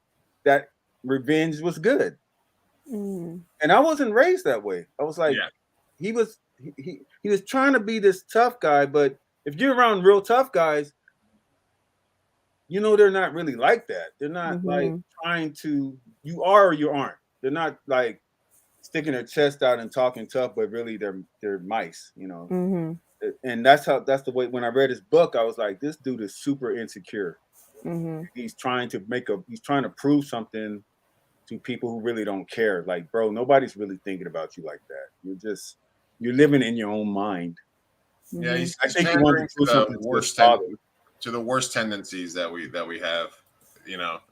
that revenge was good. And I wasn't raised that way. I was like, he was trying to be this tough guy, but if you're around real tough guys, they're not really like that. They're not like trying to, you are or you aren't. They're not like sticking their chest out and talking tough, but really they're mice, And that's the way, when I read his book, I was like, this dude is super insecure. He's trying to prove something to people who really don't care. Like, bro, nobody's really thinking about you like that. You're living in your own mind. Yeah, I think he wanted to prove something to the worst tendencies that we have,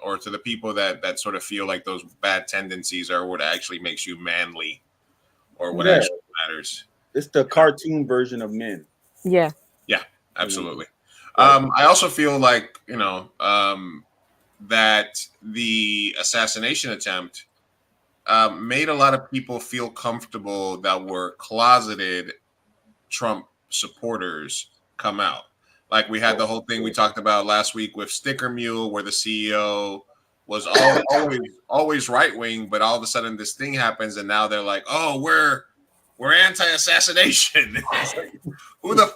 or to the people that sort of feel like those bad tendencies are what actually makes you manly, or what actually matters. It's the cartoon version of men. Yeah. Yeah, absolutely. I also feel like, that the assassination attempt made a lot of people feel comfortable that were closeted Trump supporters come out. Like we had the whole thing we talked about last week with Sticker Mule, where the CEO was always right wing, but all of a sudden this thing happens, and now they're like, "Oh, we're anti-assassination." Like,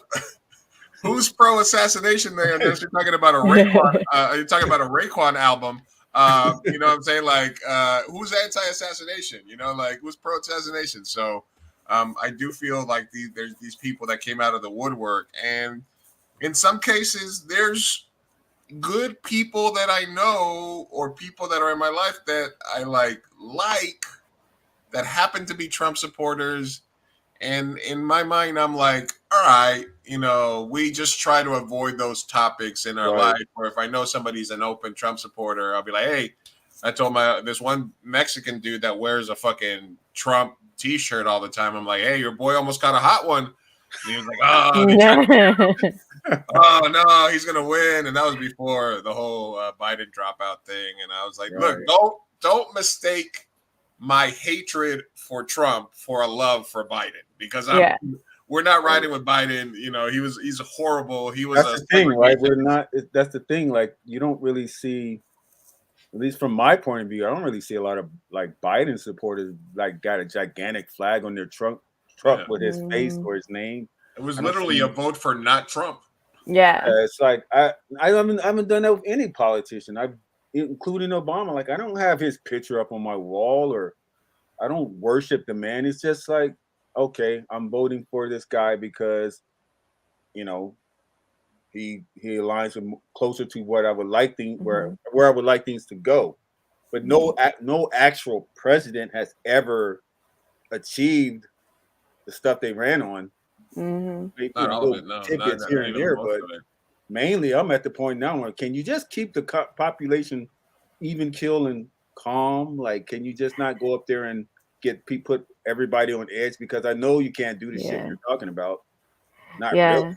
who's pro-assassination there? Unless you're talking about a Raekwon, you're talking about a Raekwon album. You know what I'm saying? Like, who's anti-assassination? Like who's pro-assassination? So I do feel like there's these people that came out of the woodwork, and in some cases, there's good people that I know or people that are in my life that I like that happen to be Trump supporters. And in my mind, I'm like, all right, we just try to avoid those topics in our Right. life. Or if I know somebody's an open Trump supporter, I'll be like, hey, I told this one Mexican dude that wears a fucking Trump T-shirt all the time. I'm like, hey, your boy almost got a hot one. And he was like, oh no, he's gonna win. And that was before the whole Biden dropout thing. And I was like, Right. look, don't mistake my hatred for Trump for a love for Biden, because we're not riding with Biden. He's horrible. He was That's the thing, right? We're not. That's the thing. Like, you don't really see, at least from my point of view, I don't really see a lot of like Biden supporters like got a gigantic flag on their truck with his face or his name. It was literally a vote for not Trump. Yeah. It's like I haven't done that with any politician. Including Obama. Like, I don't have his picture up on my wall, or I don't worship the man. It's just like, okay, I'm voting for this guy because, he aligns with closer to what I would like where I would like things to go. But no actual president has ever achieved the stuff they ran on. Maybe Not all of it, no. tidbits Not here and even there, most but of it. mainly I'm at the point now where, can you just keep the population even keel and calm? Like, can you just not go up there and put everybody on edge? Because I know you can't do the shit you're talking about. Not really.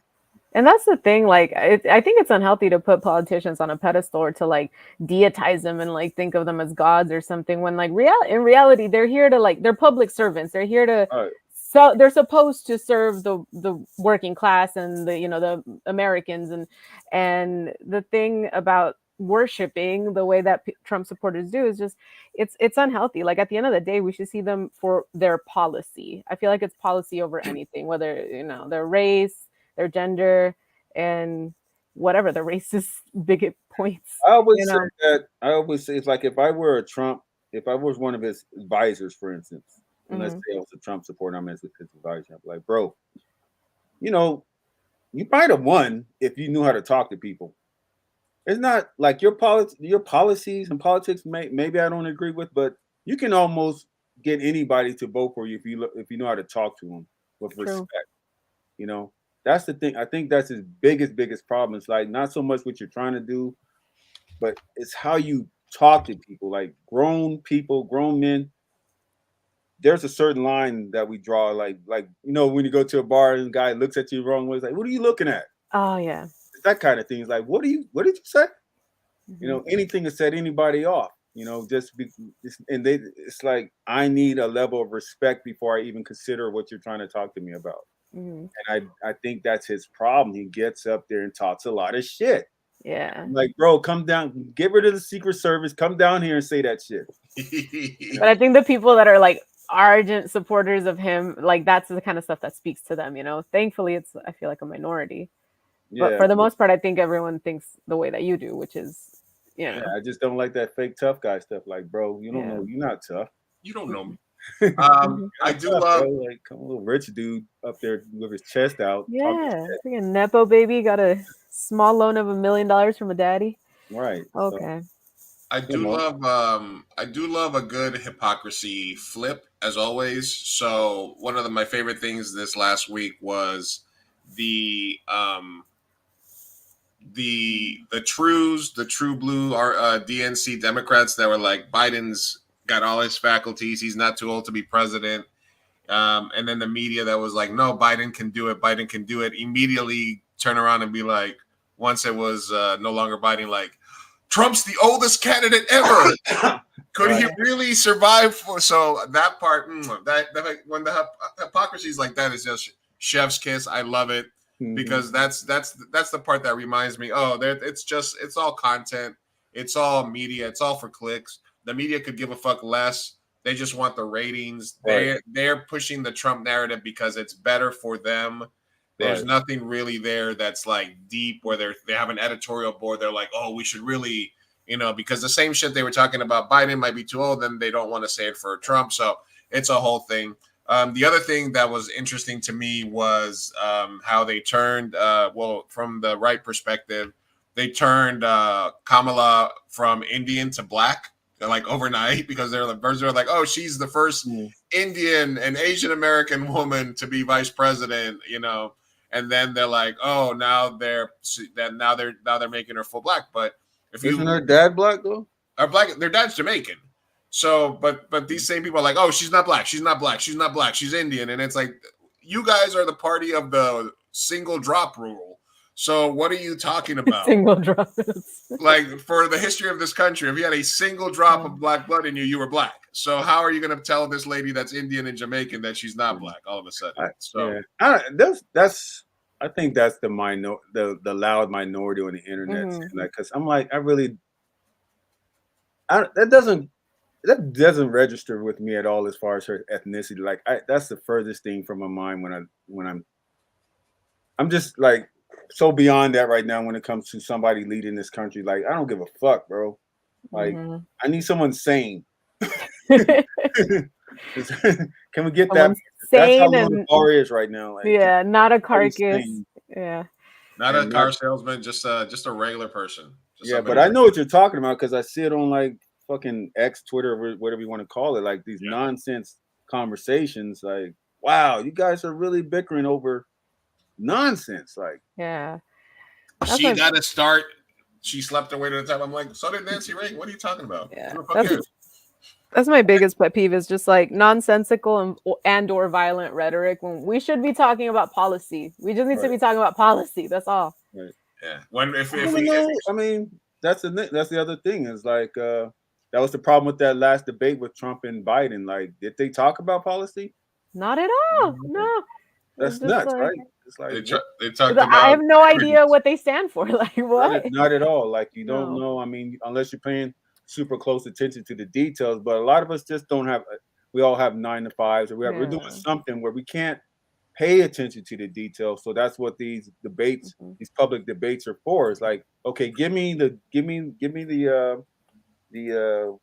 And that's the thing. Like, I think it's unhealthy to put politicians on a pedestal or to like deitize them and like think of them as gods or something. When like in reality, they're here to they're public servants. They're here to. So they're supposed to serve the working class and the Americans, and the thing about worshiping the way that Trump supporters do is just it's unhealthy. Like, at the end of the day, we should see them for their policy. I feel like it's policy over anything, whether their race, their gender, and whatever the racist bigot points. I always say it's like, if I were one of his advisors, for instance. And let's say I was a Trump supporter, I'm his advisor. I'm like, bro, you might have won if you knew how to talk to people. It's not like your policies and politics. Maybe I don't agree with, but you can almost get anybody to vote for you if you know how to talk to them with respect. That's the thing. I think that's his biggest problem. It's like, not so much what you're trying to do, but it's how you talk to people, like grown men. There's a certain line that we draw, like when you go to a bar and the guy looks at you the wrong way, it's like, what are you looking at? Oh yeah, it's that kind of thing. It's like, what did you say? Anything to set anybody off. It's like, I need a level of respect before I even consider what you're trying to talk to me about. And I think that's his problem. He gets up there and talks a lot of shit. Yeah. I'm like, bro, come down, get rid of the Secret Service, come down here and say that shit. But I think the people that are like ardent supporters of him, like, that's the kind of stuff that speaks to them. Thankfully I feel like a minority. But for the most part, I think everyone thinks the way that you do, which is, I just don't like that fake tough guy stuff. Like, bro, you don't know, you're not tough. You don't know me. I do love, like, a little rich dude up there with his chest out. Yeah, like a nepo baby got a small loan of $1 million from a daddy. Right. Okay. So, I do love a good hypocrisy flip, as always. So one of my favorite things this last week was the true blue DNC Democrats that were like, Biden's got all his faculties, he's not too old to be president. And then the media that was like, no, Biden can do it, immediately turn around and be like, once it was no longer Biden, like, Trump's the oldest candidate ever. Could he really survive? So that part, that when the hypocrisy is like that, is just chef's kiss. I love it because that's the part that reminds me. Oh, it's all content. It's all media. It's all for clicks. The media could give a fuck less. They just want the ratings. Right. They're pushing the Trump narrative because it's better for them. There's nothing really there that's like deep where they have an editorial board. They're like, oh, we should really, because the same shit they were talking about Biden might be too old, then they don't want to say it for Trump. So it's a whole thing. The other thing that was interesting to me was how they turned, from the right perspective, they turned Kamala from Indian to black, like overnight, because they're like, oh, she's the first Indian and Asian American woman to be vice president, and then they're like, oh, now they're making her full black. But if Isn't her dad black though? Or black, their dad's Jamaican. So, but these same people are like, oh, she's not black, she's not black, she's not black, she's Indian, and it's like, you guys are the party of the single drop rule. So what are you talking about? Single drop. Like, for the history of this country, if you had a single drop of black blood in you, you were black. So how are you going to tell this lady that's Indian and Jamaican that she's not black all of a sudden? I think that's the loud minority on the internet. Like, because I'm like, that doesn't register with me at all as far as her ethnicity. Like, that's the furthest thing from my mind when I'm just like so beyond that right now when it comes to somebody leading this country. Like, I don't give a fuck, bro. Like, I need someone sane. Can we get that? That's how low the bar is right now. Like, yeah, not a carcass. Yeah, not a car salesman, just a regular person. Yeah, but I know what you're talking about because I see it on like fucking X, Twitter, or whatever you want to call it. Like these nonsense conversations. Like, wow, you guys are really bickering over nonsense. Like, yeah, she got to start. She slept her way to the top. I'm like, so did Nancy Reagan. What are you talking about? Yeah, that's my biggest pet peeve is just like nonsensical and or violent rhetoric when we should be talking about policy. We just need to be talking about policy. That's all. Right. Yeah. I mean, that's the other thing is like that was the problem with that last debate with Trump and Biden. Like, did they talk about policy? Not at all. No. That's nuts, right? It's like they talked about. I have no idea what they stand for. Like, what? Not at all. Like, you don't know. I mean, unless you're paying super close attention to the details. But a lot of us just don't have. We all have 9 to 5s, or we're doing something where we can't pay attention to the details. So that's what these debates, these public debates, are for. It's like, okay, give me the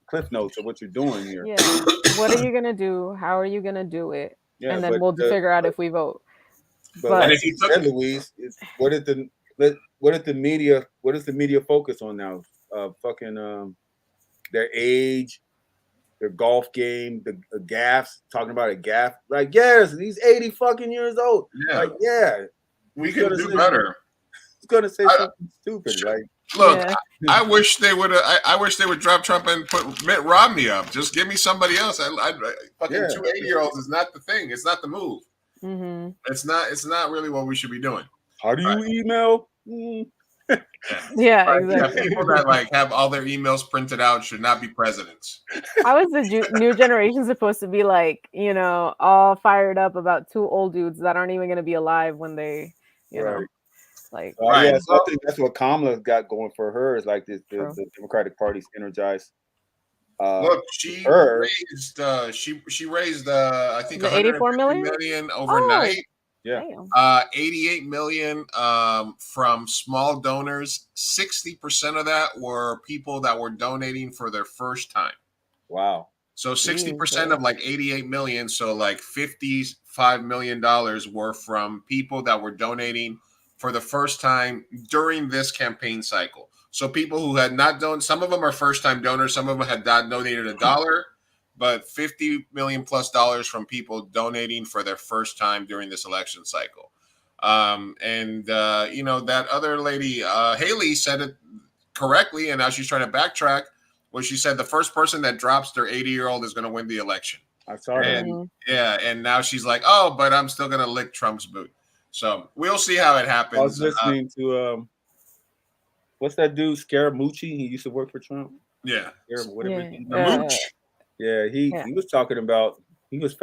cliff notes of what you're doing here. Yeah. What are you gonna do? How are you gonna do it? Yeah, and then we'll figure out if we vote. But and if you said, Louise, what is the media focus on now? Their age, their golf game, the gaffes, talking about a gaff. Like, yes, he's 80 fucking years old. Yeah. Like, yeah. We can do better. He's gonna say something stupid. Like, look, I wish they would I wish they would drop Trump and put Mitt Romney up. Just give me somebody else. Fucking 2 80-year-olds is not the thing. It's not the move. It's not really what we should be doing. How do you email? Yeah, exactly. People that like have all their emails printed out should not be presidents. How is the new generation supposed to be like, all fired up about 2 old dudes that aren't even going to be alive when they, know, like. Yeah, so I think that's what Kamala got going for her is like the Democratic Party's energized. Look, she raised I think 84 million overnight. Yeah. 88 million from small donors. 60% of that were people that were donating for their first time. Wow. So 60% of like 88 million, so like $55 million were from people that were donating for the first time during this campaign cycle. So people who had not donated, some of them are first-time donors, some of them had not donated $1, but $50 million plus from people donating for their first time during this election cycle. That other lady, Haley, said it correctly, and now she's trying to backtrack, where she said the first person that drops their 80-year-old is going to win the election. I saw that. Yeah, and now she's like, oh, but I'm still going to lick Trump's boot. So we'll see how it happens. I was listening to what's that dude, Scaramucci? He used to work for Trump. Yeah. Yeah, he was talking about he was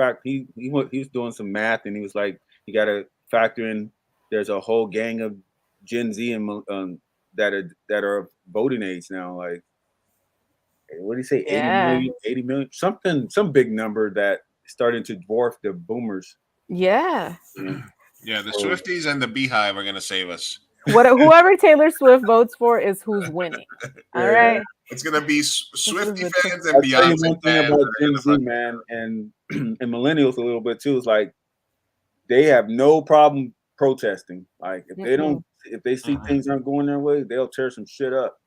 doing some math, and he was like, you got to factor in there's a whole gang of Gen Z and that are voting age now. Like, what did he say? 80 million, some big number that starting to dwarf the boomers. Yeah. Yeah, the Swifties and the Beehive are going to save us. Whoever Taylor Swift votes for is who's winning. All right. It's going to be Swiftie fans and Beyonce one thing about Gen Z, man, and millennials a little bit too, is like they have no problem protesting. Like if they see things aren't going their way, they'll tear some shit up.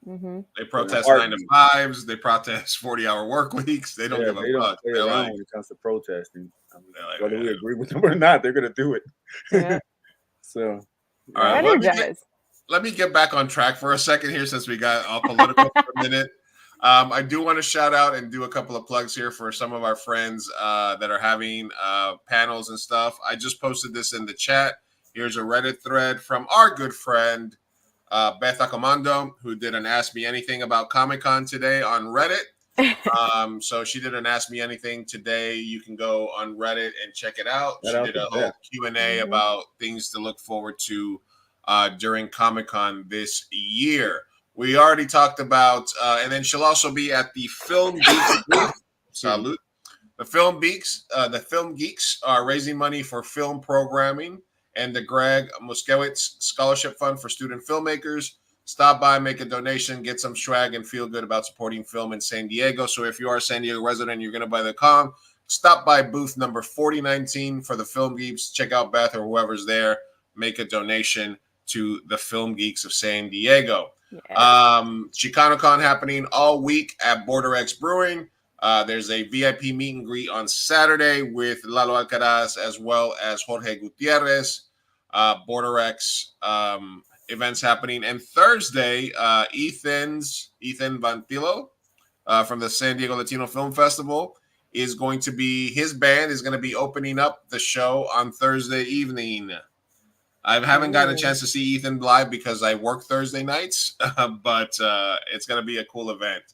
They protest 9 to 5s. They protest 40-hour work weeks. They don't give a fuck. They don't play around when it comes to protesting. I mean, whether we agree with them or not, they're gonna do it. Yeah. So, All right, Energized. let me get back on track for a second here since we got all political for a minute. I do want to shout out and do a couple of plugs here for some of our friends that are having panels and stuff. I just posted this in the chat. Here's a Reddit thread from our good friend Beth Acomando, who did an Ask Me Anything about Comic-Con today on Reddit. So she did an Ask Me Anything today. You can go on Reddit and check it out. She did a whole Q&A about things to look forward to during Comic-Con this year. We already talked about, and then she'll also be at the Film Geeks booth. Salute. The Film Geeks are raising money for film programming and the Greg Muskowitz Scholarship Fund for student filmmakers. Stop by, make a donation, get some swag, and feel good about supporting film in San Diego. So if you are a San Diego resident and you're going to buy the con, stop by booth number 4019 for the Film Geeks. Check out Beth or whoever's there. Make a donation to the Film Geeks of San Diego. Yeah. ChicanoCon happening all week at Border X Brewing. There's a VIP meet and greet on Saturday with Lalo Alcaraz as well as Jorge Gutierrez. Border X events happening. And Thursday, Ethan Vantillo from the San Diego Latino Film Festival is going to be, his band is going to be opening up the show on Thursday evening. I haven't gotten a chance to see Ethan live because I work Thursday nights, but it's going to be a cool event.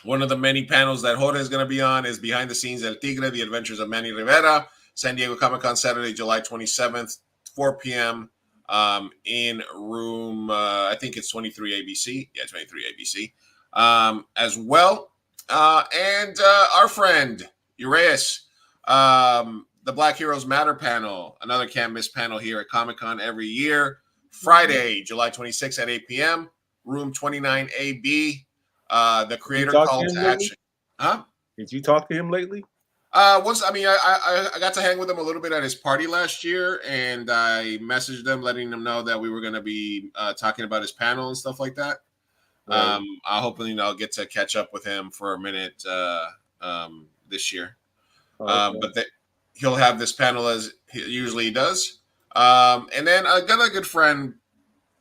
One of the many panels that Jorge is going to be on is Behind the Scenes El Tigre, The Adventures of Manny Rivera, San Diego Comic-Con, Saturday, July 27th, 4 p.m. In room, I think it's 23 ABC. Yeah, 23 ABC. As well. And our friend, Uraeus, the Black Heroes Matter panel, another can't miss panel here at Comic-Con every year. Friday, July 26th at 8 p.m., room 29AB. The creator call to action. Huh? Did you talk to him lately? I got to hang with him a little bit at his party last year, and I messaged him letting him know that we were going to be talking about his panel and stuff like that. Right. I'll hopefully I'll get to catch up with him for a minute this year. But he'll have this panel as he usually does. And then I got a good friend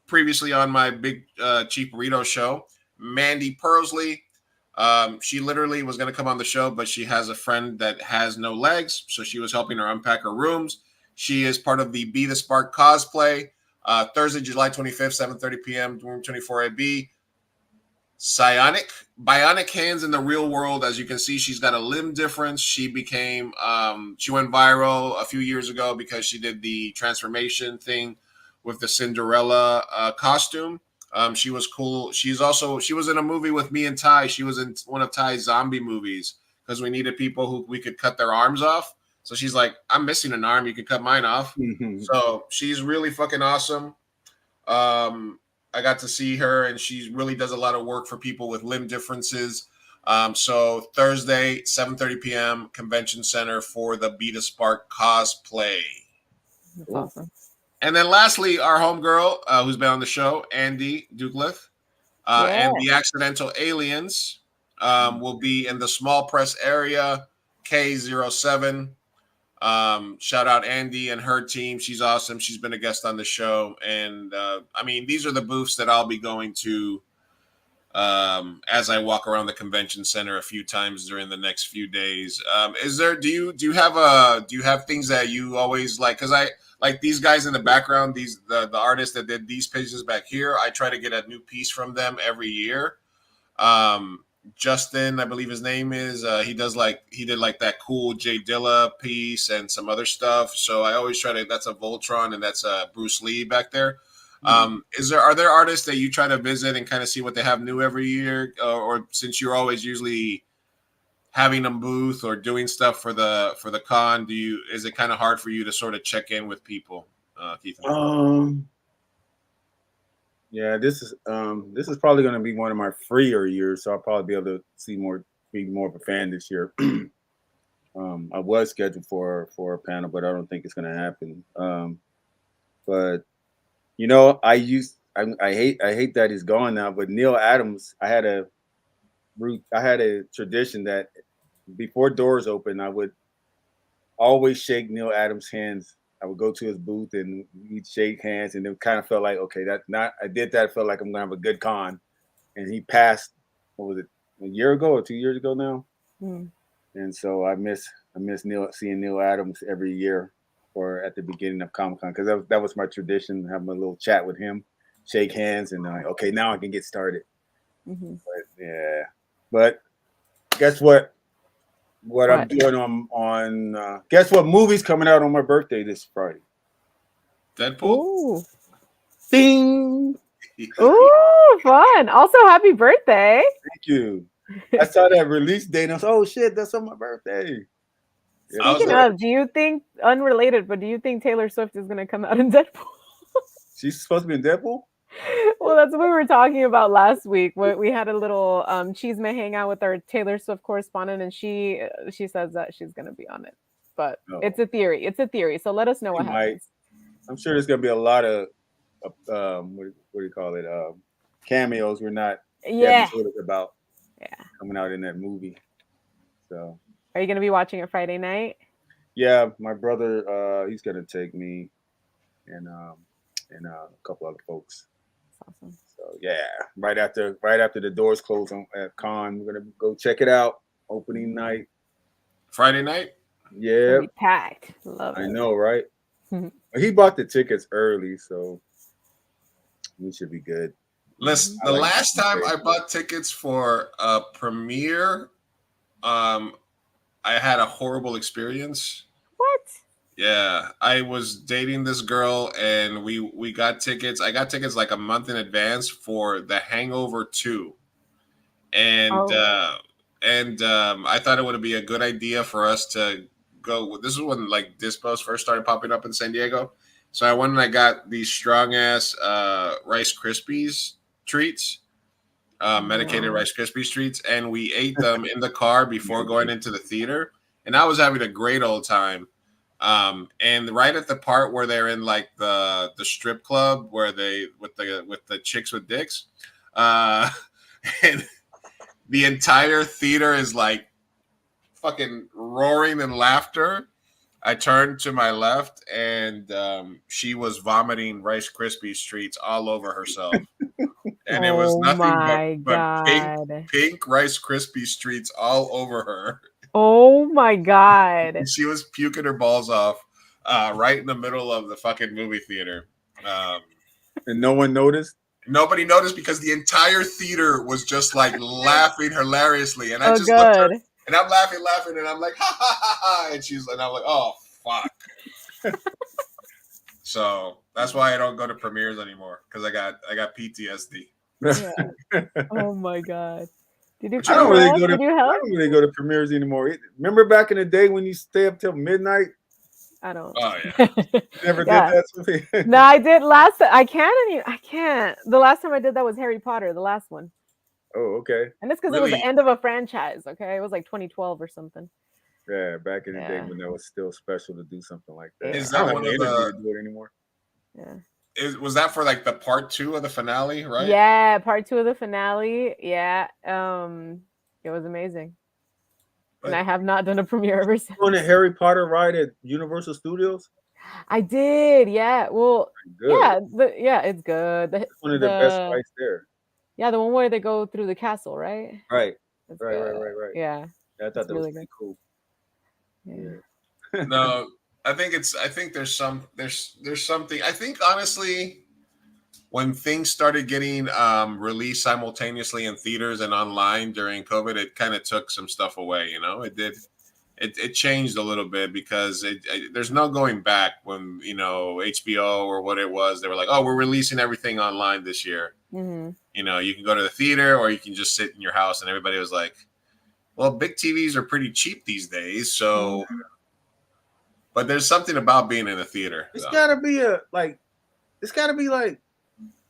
previously on my Big Chief Burrito show, Mandy Persley. She literally was going to come on the show, but she has a friend that has no legs, so she was helping her unpack her rooms. She is part of the Be the Spark cosplay. Thursday, July 25th, 7:30 p.m., room 24AB. Bionic hands in the real world. As you can see, she's got a limb difference. She went viral a few years ago because she did the transformation thing with the Cinderella costume. She was cool. She was in a movie with me and Ty. She was in one of Ty's zombie movies because we needed people who we could cut their arms off. So she's like, I'm missing an arm. You can cut mine off. Mm-hmm. So she's really fucking awesome. I got to see her, and she really does a lot of work for people with limb differences. So Thursday, 7:30 p.m., Convention Center for the Be the Spark cosplay. That's awesome. And then lastly, our homegirl, who's been on the show, Andy Ducliffe, and the Accidental Aliens will be in the small press area, K07. Shout out Andy and her team. She's awesome. She's been a guest on the show. And these are the booths that I'll be going to as I walk around the convention center a few times during the next few days. Do you have things that you always like? Because I like these guys in the background, the artists that did these pages back here. I try to get a new piece from them every year. Justin, I believe his name is. He did that cool Jay Dilla piece and some other stuff. So I always try to. That's a Voltron and that's a Bruce Lee back there. Mm-hmm. Are there artists that you try to visit and kind of see what they have new every year, or since you're always usually having a booth or doing stuff for the con, is it kind of hard for you to sort of check in with people, Keith? Yeah, this is probably going to be one of my freer years, so I'll probably be able to be more of a fan this year. I was scheduled for a panel, but I don't think it's going to happen. But I hate that he's gone now. But Neil Adams, I had a tradition that before doors open, I would always shake Neil Adams' hands I would go to his booth and we'd shake hands, and it kind of felt like, okay, I did that. Felt like I'm gonna have a good con. And he passed. What was it? A year ago or 2 years ago now? Mm. And so I miss seeing Neil Adams every year, or at the beginning of ComicCon, because that was my tradition. Have a little chat with him, shake hands, and like, okay, now I can get started. Mm-hmm. But guess what? What I'm doing on guess what movie's coming out on my birthday this Friday? Deadpool. Ooh. Ding. Ooh, fun. Also, happy birthday. Thank you. I saw that release date and I was oh shit, that's on my birthday. Yeah, speaking of, do you think, unrelated, but do you think Taylor Swift is going to come out in Deadpool? She's supposed to be in Deadpool? Well, that's what we were talking about last week. We had a little Cheeseman hangout with our Taylor Swift correspondent, and she says that she's going to be on it. But it's a theory. It's a theory. So let us know what happens. I'm sure there's going to be a lot of, what do you call it? Cameos we're not about coming out in that movie. So, are you going to be watching it Friday night? Yeah, my brother, he's going to take me and a couple other folks. Awesome. So yeah, right after the doors close at Con, we're gonna go check it out. Opening night, Friday night. Yeah, packed. Love it. I know, right? He bought the tickets early, so we should be good. Listen, the last time I bought tickets for a premiere, I had a horrible experience. What? Yeah, I was dating this girl, and we got tickets. I got tickets like a month in advance for The Hangover 2, and I thought it would be a good idea for us to go. This is when like Dispos first started popping up in San Diego, so I went and I got these strong ass Rice Krispies treats, medicated Rice Krispies treats, and we ate them in the car before going into the theater, and I was having a great old time. And right at the part where they're in like the strip club where they with the chicks with dicks, and the entire theater is like fucking roaring in laughter. I turned to my left and she was vomiting Rice Krispies treats all over herself. And it was nothing but pink Rice Krispies treats all over her. Oh my God. And she was puking her balls off right in the middle of the fucking movie theater. And no one noticed? Nobody noticed because the entire theater was just like laughing hilariously. And I just looked at her, and I'm laughing, and I'm like, ha ha ha ha. And I'm like, oh fuck. So that's why I don't go to premieres anymore, because I got PTSD. Yeah. Oh my God. I don't really go to premieres anymore. Remember back in the day when you stay up till midnight? I don't. Oh yeah. Never did that to me. No, I did last. I can't. The last time I did that was Harry Potter, the last one. Oh, okay. And it's because it was the end of a franchise. Okay, it was like 2012 or something. Yeah, back in the day when that was still special to do something like that. Is that one of the do it anymore? Yeah. Was that for like the part 2 of the finale, right? Yeah, part 2 of the finale. Yeah. It was amazing. And I have not done a premiere ever since. On a Harry Potter ride at Universal Studios? I did, yeah. Well, good. It's good. It's one of the best rides there. Yeah, the one where they go through the castle, right? Right. That's Right. Yeah. I thought that was really cool. Yeah. No, I think there's something. I think honestly, when things started getting released simultaneously in theaters and online during COVID, it kind of took some stuff away. You know, it did. It changed a little bit because there's no going back when, you know, HBO or what it was. They were like, oh, we're releasing everything online this year. Mm-hmm. You know, you can go to the theater or you can just sit in your house. And everybody was like, well, big TVs are pretty cheap these days. So, but there's something about being in a theater. It's gotta be like,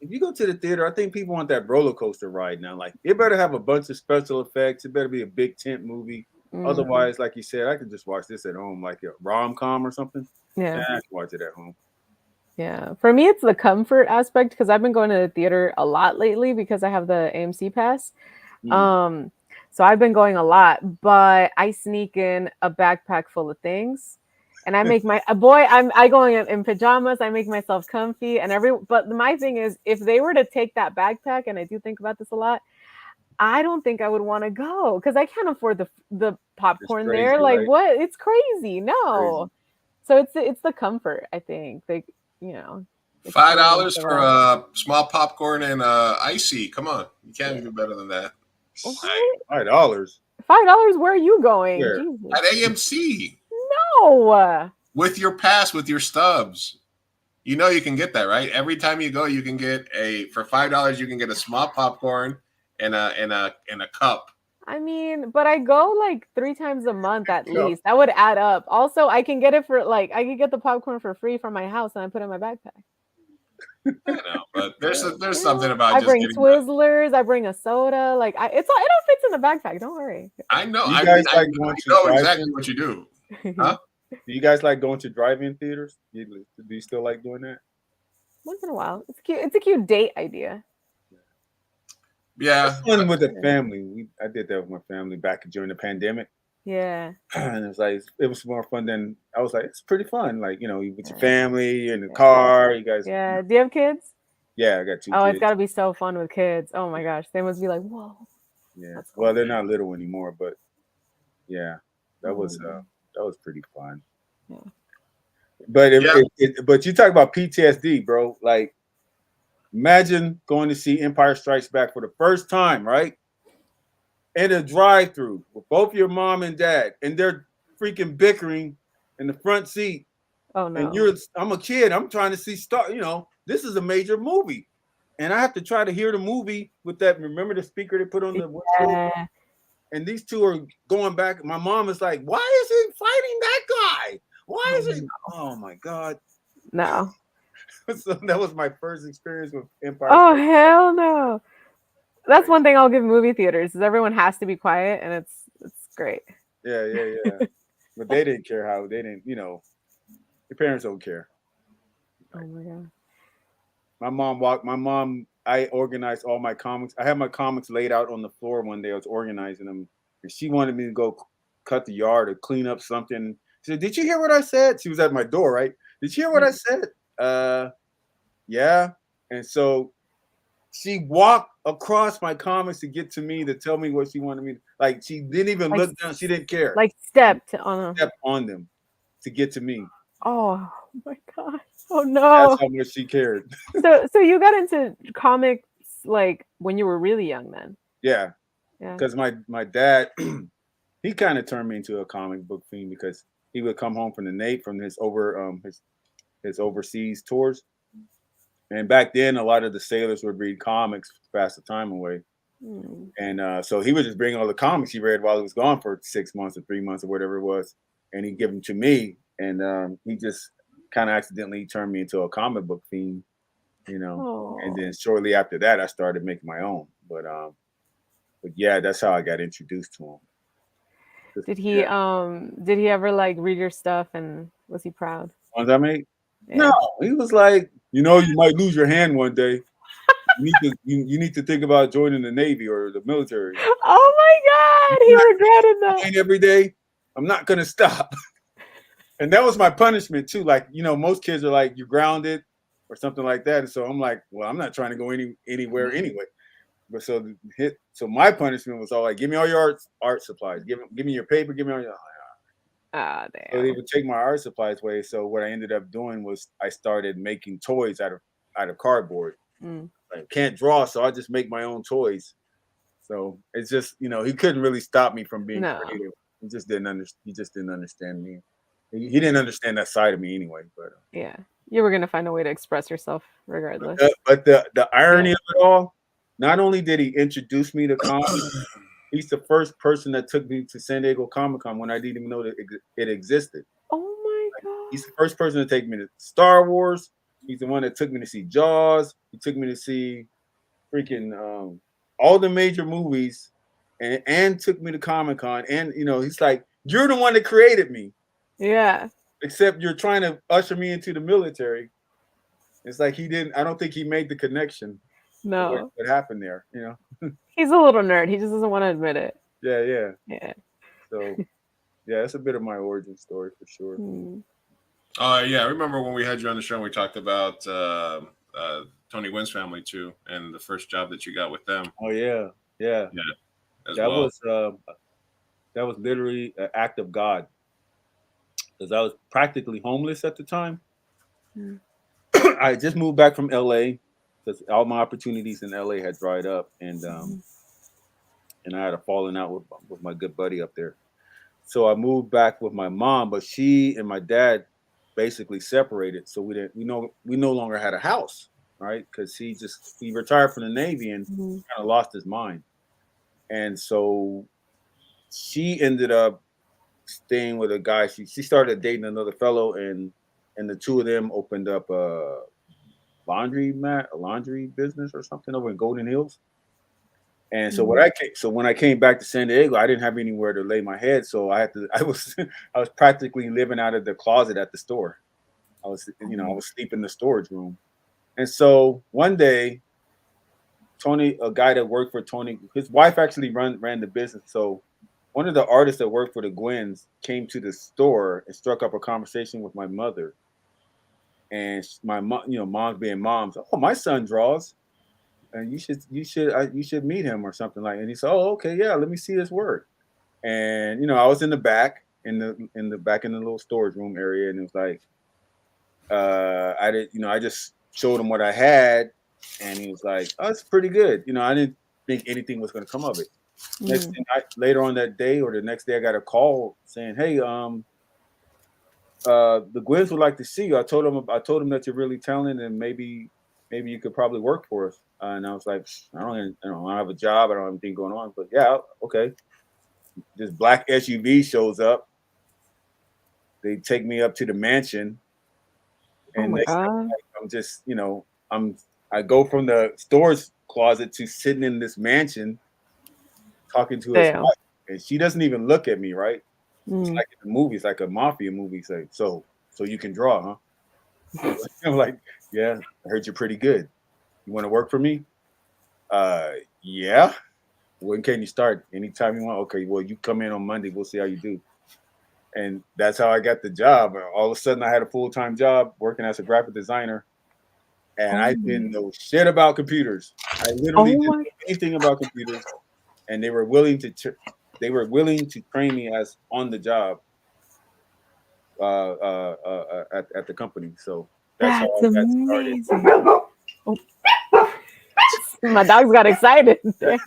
if you go to the theater, I think people want that roller coaster ride now. Like, it better have a bunch of special effects. It better be a big tent movie. Mm-hmm. Otherwise, like you said, I could just watch this at home, like a rom-com or something. Yeah, I can watch it at home. Yeah, for me, it's the comfort aspect because I've been going to the theater a lot lately because I have the AMC pass. So I've been going a lot, but I sneak in a backpack full of things. and I make my I go in pajamas. I make myself comfy, but my thing is, if they were to take that backpack, and I do think about this a lot, I don't think I would want to go because I can't afford the popcorn crazy, there. Like, right? what? It's crazy. No. Crazy. So it's the comfort. I think $5 for a small popcorn and icy. Come on, you can't do better than that. What? $5. $5? Where are you going? Where? Jesus. At AMC. No. With your pass, with your stubs. You know you can get that, right? Every time you go, you can get for $5. You can get a small popcorn and a cup. I mean, but I go like 3 times a month at least. That would add up. Also, I can get it for I can get the popcorn for free from my house and I put it in my backpack. I know, but there's something about I just bring getting Twizzlers. I bring a soda. Like it all fits in the backpack. Don't worry. I know. You guys I know exactly what you do. Huh? Do you guys like going to drive-in theaters? Do you still like doing that? Once in a while. It's cute. It's a cute date idea. Yeah. It's fun with the family. I did that with my family back during the pandemic. Yeah. And it was more fun than I was like, it's pretty fun. Like, with your family in the car, you guys. Yeah. Do you have kids? Yeah, I got 2 Oh, kids. it's gotta be so fun with kids. Oh my gosh. They must be like, whoa. Yeah. That's cool. Well, they're not little anymore, but yeah, that was pretty fun. Yeah. But you talk about PTSD, bro. Like, imagine going to see Empire Strikes Back for the first time, right? In a drive-through with both your mom and dad, and they're freaking bickering in the front seat. Oh no! And I'm a kid. I'm trying to see Star. This is a major movie, and I have to try to hear the movie with that. Remember the speaker they put on the windshield? And these two are going back. My mom is like, "Why is he fighting that guy? Why is he?" Oh my god! No. So that was my first experience with Empire. Oh hell no! That's one thing I'll give movie theaters is everyone has to be quiet, and it's great. Yeah. But they didn't care how they didn't. Your parents don't care. Oh my god. My mom. I organized all my comics. I had my comics laid out on the floor one day. I was organizing them, and she wanted me to go cut the yard or clean up something. She said, "Did you hear what I said?" She was at my door, right? "Did you hear what I said?" Yeah. And so she walked across my comics to get to me to tell me what she wanted me to, like, she didn't even look down. She didn't care. Like stepped on them to get to me. Oh my gosh. Oh no. That's how much she cared. So you got into comics like when you were really young then? Yeah. Yeah. Because my dad, he kind of turned me into a comic book fiend because he would come home from his his overseas tours. And back then, a lot of the sailors would read comics to pass the time away. And so he would just bring all the comics he read while he was gone for 6 months or 3 months or whatever it was. And he'd give them to me. And he just kind of accidentally turned me into a comic book fiend, And then shortly after that, I started making my own. But yeah, that's how I got introduced to him. Did he ever like read your stuff and was he proud? Ones I made? Yeah. No, he was like, you might lose your hand one day. You need to think about joining the Navy or the military. Oh my God, he regretted that. Every day, I'm not gonna stop. And that was my punishment too. Like, most kids are like, you're grounded or something like that. And so I'm like, well, I'm not trying to go anywhere anyway. But so my punishment was all like, give me all your art supplies. Give me your paper. Give me all your. Ah, damn. So they would take my art supplies away. So what I ended up doing was I started making toys out of cardboard. I can't draw, so I just make my own toys. So it's just, he couldn't really stop me from being creative. He just didn't understand me. He didn't understand that side of me anyway. But yeah, you were gonna find a way to express yourself regardless. But the irony of it all, not only did he introduce me to comics, he's the first person that took me to San Diego ComicCon when I didn't even know that it existed. Oh my god! He's the first person to take me to Star Wars. He's the one that took me to see Jaws. He took me to see freaking all the major movies, and took me to Comic-Con. And he's like, "You're the one that created me." Yeah. Except you're trying to usher me into the military. It's like I don't think he made the connection. No. What happened there, He's a little nerd. He just doesn't want to admit it. Yeah. Yeah. So, yeah, that's a bit of my origin story for sure. Yeah, I remember when we had you on the show and we talked about Tony Gwynn's family too, and the first job that you got with them. Oh yeah, yeah. Yeah, as That well. was literally an act of God, because I was practically homeless at the time. Mm. I just moved back from LA because all my opportunities in LA had dried up, and I had a falling out with my good buddy up there. So I moved back with my mom, but she and my dad basically separated. So we no longer had a house, right? Because he retired from the Navy and kind of lost his mind. And so she ended up staying with a guy. She started dating another fellow, and the two of them opened up a laundry business or something over in Golden Hills. And so when I came back to San Diego, I didn't have anywhere to lay my head, so I was practically living out of the closet at the store. I was sleeping in the storage room. And so one day, Tony, a guy that worked for Tony, his wife actually ran the business. So one of the artists that worked for the Gwynns came to the store and struck up a conversation with my mother. And my mom, moms being moms, oh, my son draws, and you should meet him or something like that. And he said, oh, okay, yeah, let me see his work. And I was in the back in the little storage room area, and it was like I just showed him what I had, and he was like, oh, it's pretty good. I didn't think anything was going to come of it. Next thing, later on that day or the next day, I got a call saying, hey, the Gwynns would like to see you. I told him that you're really talented, and maybe you could probably work for us. And I was like, I don't have a job. I don't have anything going on. But yeah, okay. This black SUV shows up. They take me up to the mansion, and I'm just, I go from the storage closet to sitting in this mansion, talking to his wife, and she doesn't even look at me, right? It's like in the movies, like a mafia movie. Say, so you can draw, huh? I'm like, yeah, I heard you're pretty good. You want to work for me? Yeah. When can you start? Anytime you want. Okay, well, you come in on Monday. We'll see how you do. And that's how I got the job. All of a sudden, I had a full-time job working as a graphic designer, and I didn't know shit about computers. I literally didn't know anything about computers, and they were willing to train me as on the job at the company. So that's how I got started. Oh. My dogs got excited. That's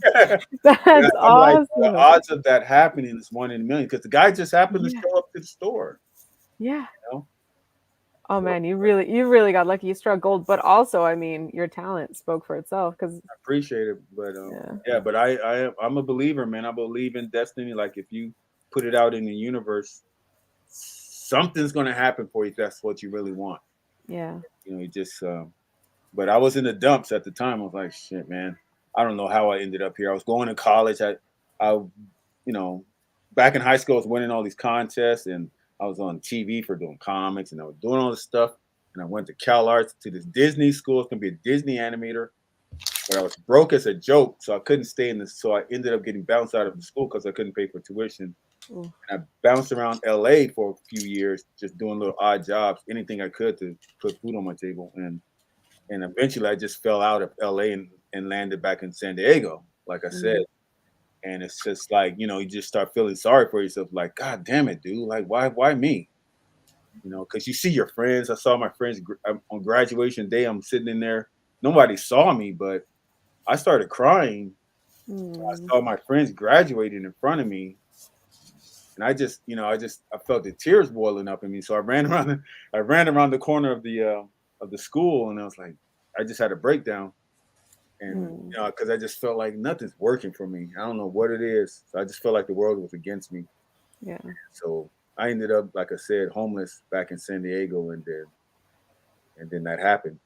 awesome. Like, the odds of that happening is 1 in a million, because the guy just happened to show up to the store. Yeah. Oh man, you really got lucky. You struck gold, but also, I mean, your talent spoke for itself. Because I appreciate it, but but I'm a believer, man. I believe in destiny. Like, if you put it out in the universe, something's gonna happen for you if that's what you really want. Yeah. You just. But I was in the dumps at the time. I was like, shit, man. I don't know how I ended up here. I was going to college. I back in high school, I was winning all these contests, and I was on TV for doing comics, and I was doing all this stuff. And I went to Cal Arts to this Disney school. It's gonna be a Disney animator, but I was broke as a joke, so I couldn't stay in this. So I ended up getting bounced out of the school because I couldn't pay for tuition. And I bounced around LA for a few years, just doing little odd jobs, anything I could to put food on my table. And eventually I just fell out of LA and landed back in San Diego, like I said. And it's just like, you just start feeling sorry for yourself. Like, God damn it, dude. Like, why me? Because you see your friends. I saw my friends on graduation day. I'm sitting in there. Nobody saw me, but I started crying. I saw my friends graduating in front of me. And I just, I felt the tears boiling up in me. So I ran around the corner of the school, and I was like, I just had a breakdown, and because I just felt like nothing's working for me. I don't know what it is. So I just felt like the world was against me. Yeah. So I ended up, like I said, homeless back in San Diego, and then that happened.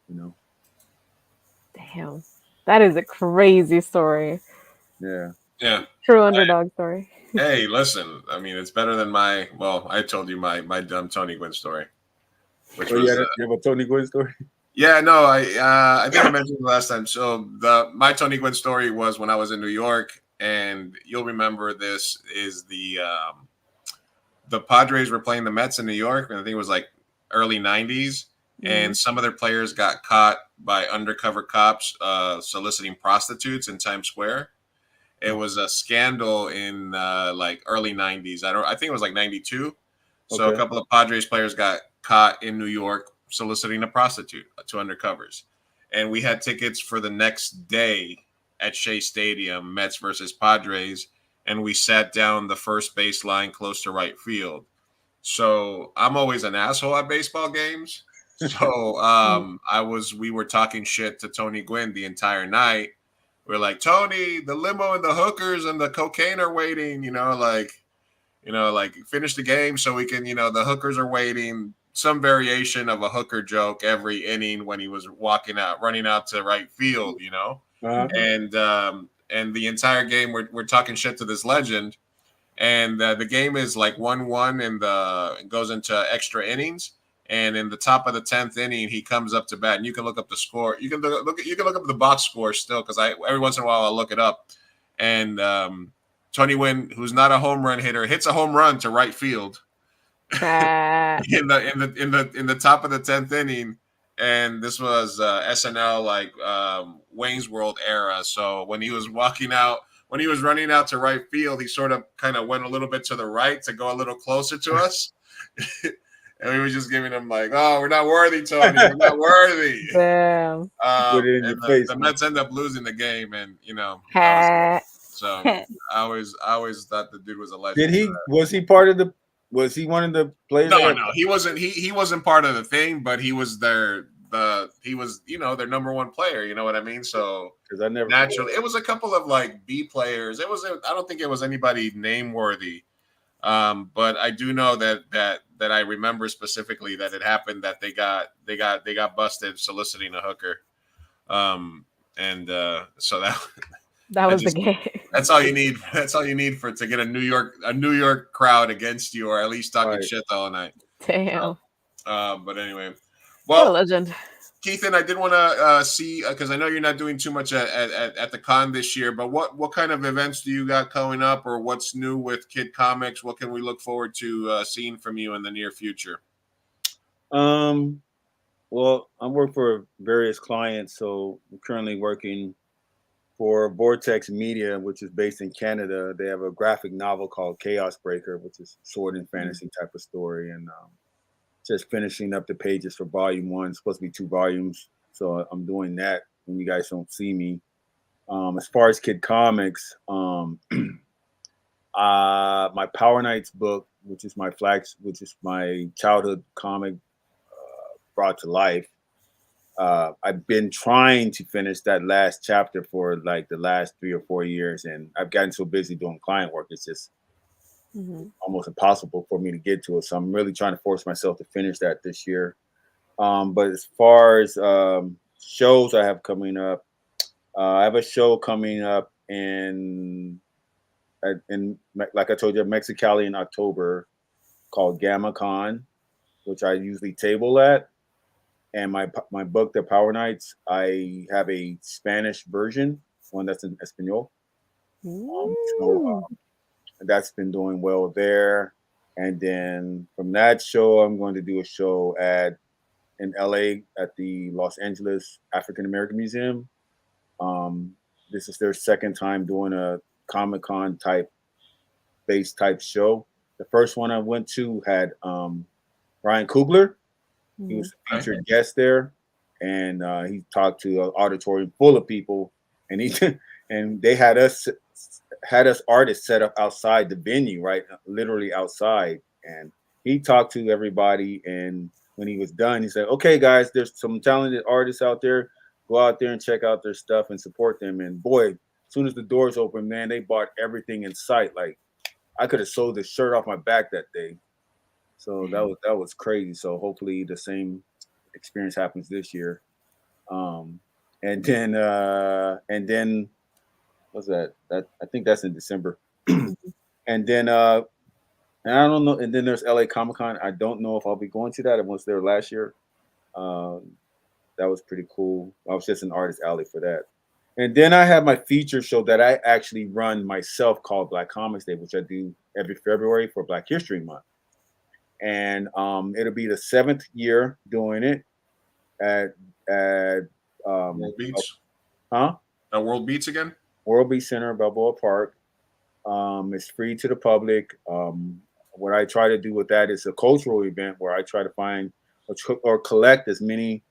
Damn, that is a crazy story. Yeah. Yeah. True underdog story. Hey, listen. I mean, it's better than I told you my dumb Tony Gwynn story. Which was, you have a Tony Gwynn story? Yeah, no, I think I mentioned it last time. So my Tony Gwynn story was when I was in New York, and you'll remember this is the Padres were playing the Mets in New York, and I think it was like early 90s, and some of their players got caught by undercover cops soliciting prostitutes in Times Square. It was a scandal in like early 90s. I think it was like 92. So a couple of Padres players got caught in New York soliciting a prostitute to undercovers. And we had tickets for the next day at Shea Stadium, Mets versus Padres, and we sat down the first baseline close to right field. So I'm always an asshole at baseball games. So we were talking shit to Tony Gwynn the entire night. We're like, Tony, the limo and the hookers and the cocaine are waiting, like finish the game so we can, the hookers are waiting. Some variation of a hooker joke every inning when he was running out to right field, and the entire game we're talking shit to this legend, and the game is like 1-1 and it goes into extra innings. And in the top of the 10th inning, he comes up to bat, and you can look up the score. You can look up the box score still, because every once in a while I'll look it up. And Tony Gwynn, who's not a home run hitter, hits a home run to right field in the top of the 10th inning. And this was SNL, like Wayne's World era. So when he was running out to right field, he sort of kind of went a little bit to the right to go a little closer to us. And we were just giving him like, "Oh, we're not worthy, Tony. We're not worthy." Damn. The Mets end up losing the game, and so I always thought the dude was a legend. Was he part of the? Was he one of the players? No, he wasn't. He wasn't part of the thing, but he was their number one player. You know what I mean? So because I never naturally, it was a couple of like B players. I don't think it was anybody name worthy. But I do know that I remember specifically that it happened that they got busted soliciting a hooker, so that was the game. That's all you need. That's all you need to get a New York crowd against you, or at least talking shit all night. Damn. But anyway, what a legend. Keithan, I did want to see, because I know you're not doing too much at the con this year, but what kind of events do you got coming up, or what's new with Kid Comics? What can we look forward to seeing from you in the near future? Well, I'm working for various clients, so I'm currently working for Vortex Media, which is based in Canada. They have a graphic novel called Chaos Breaker, which is sword and fantasy type of story, and just finishing up the pages for volume 1. It's supposed to be 2 volumes. So I'm doing that when you guys don't see me. As far as Kid Comics, my Power Knights book, which is my childhood comic brought to life. I've been trying to finish that last chapter for like the last 3 or 4 years, and I've gotten so busy doing client work. It's just almost impossible for me to get to it. So I'm really trying to force myself to finish that this year. But as far as shows I have coming up, I have a show coming up in like I told you, Mexicali in October, called GammaCon, which I usually table at. And my book, The Power Knights, I have a Spanish version, one that's in Espanol. That's been doing well there. And then from that show, I'm going to do a show in LA at the Los Angeles African American Museum. This is their second time doing a ComicCon type show. The first one I went to had Ryan Coogler. He was a featured guest there, and he talked to an auditorium full of people, and they had us artists set up outside the venue, right, literally outside, and he talked to everybody. And when he was done, he said, "Okay, guys, there's some talented artists out there. Go out there and check out their stuff and support them." And boy, as soon as the doors opened, man, they bought everything in sight. Like I could have sold the shirt off my back that day. So that was crazy. So hopefully the same experience happens this year. And then what's that? I think that's in December. And then I don't know. And then there's LA ComicCon. I don't know if I'll be going to that. I was there last year. That was pretty cool. I was just in Artist Alley for that. And then I have my feature show that I actually run myself called Black Comics Day, which I do every February for Black History Month. and it'll be the 7th year doing it at World Beach. Huh? At World Beach again? World Beach Center, Balboa Park. It's free to the public. What I try to do with that is a cultural event where I try to find or collect as many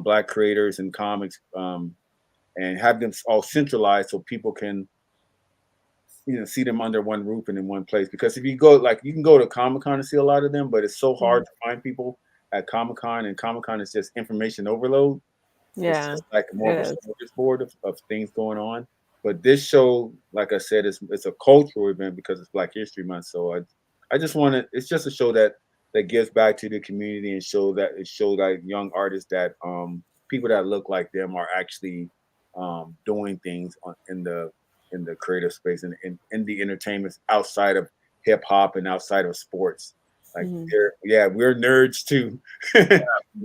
Black creators and comics and have them all centralized so people can, see them under one roof and in one place. Because if you go, like, you can go to ComicCon and see a lot of them, but it's so hard to find people at ComicCon, and ComicCon is just information overload. Yeah, it's just like more of a smorgasbord of things going on. But this show, like I said, it's a cultural event because it's Black History Month. So I just want to. It's just a show that gives back to the community and show like young artists that people that look like them are actually doing things in the creative space and in the entertainment outside of hip hop and outside of sports. Like we're nerds too.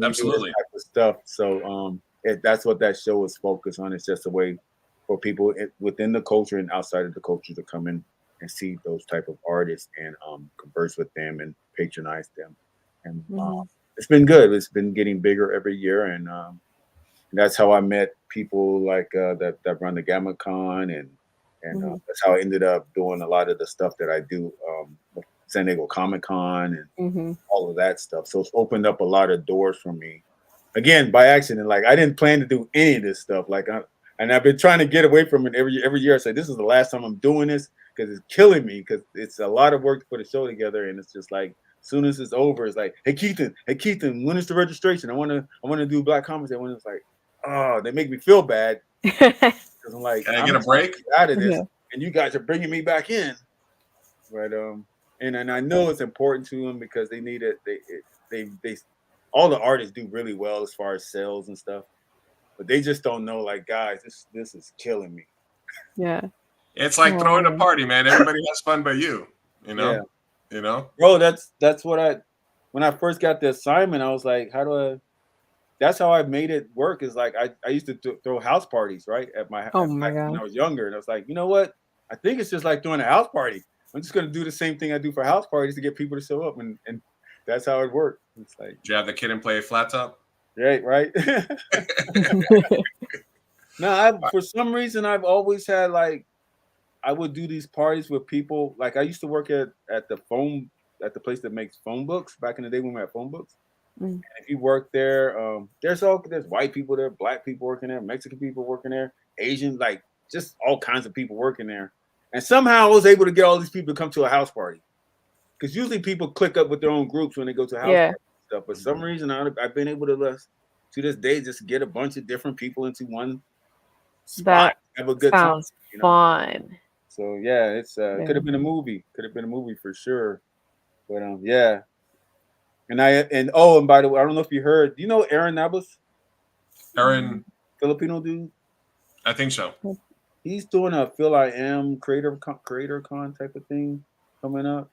Absolutely. Type of stuff. So that's what that show is focused on. It's just a way for people within the culture and outside of the culture to come in and see those type of artists and converse with them and patronize them. And it's been good. It's been getting bigger every year, and that's how I met people like that run the GammaCon, and that's how I ended up doing a lot of the stuff that I do, San Diego Comic-Con and all of that stuff. So it's opened up a lot of doors for me. Again, by accident. Like, I didn't plan to do any of this stuff. Like, and I've been trying to get away from it every year. I say, this is the last time I'm doing this because it's killing me, because it's a lot of work to put a show together, and it's just like, as soon as it's over, it's like, hey Keithan, when is the registration? I want to do Black Comics. And when it's like, oh, they make me feel bad because I'm like, can I get a break out of this? And you guys are bringing me back in, but and I know it's important to them because they need it. They all the artists do really well as far as sales and stuff, but they just don't know, like, guys, this is killing me. Yeah, it's like throwing a party, man. Everybody has fun but you. Bro, that's what when I first got the assignment, I was like, that's how I made it work. Is like I used to throw house parties, right, at my God, when I was younger, and I was like, you know what? I think it's just like throwing a house party. I'm just gonna do the same thing I do for house parties to get people to show up, and that's how it worked. It's like, did you have the kid and play flat top? Right. No, for some reason I've always had, like, I would do these parties with people. Like, I used to work at the place that makes phone books back in the day when we had phone books. And if you work there, there's white people there, Black people working there, Mexican people working there, Asian, like, just all kinds of people working there. And somehow I was able to get all these people to come to a house party, because usually people click up with their own groups when they go to a house party and stuff. But for some reason I've been able to this day just get a bunch of different people into one spot, have a good time. Sounds fun. So yeah, it's could have been a movie. Could have been a movie for sure. But yeah. And by the way, I don't know if you heard. Do you know Aaron Nabas? Aaron, Filipino dude. I think so. He's doing a Phil I Am Creator Con type of thing coming up.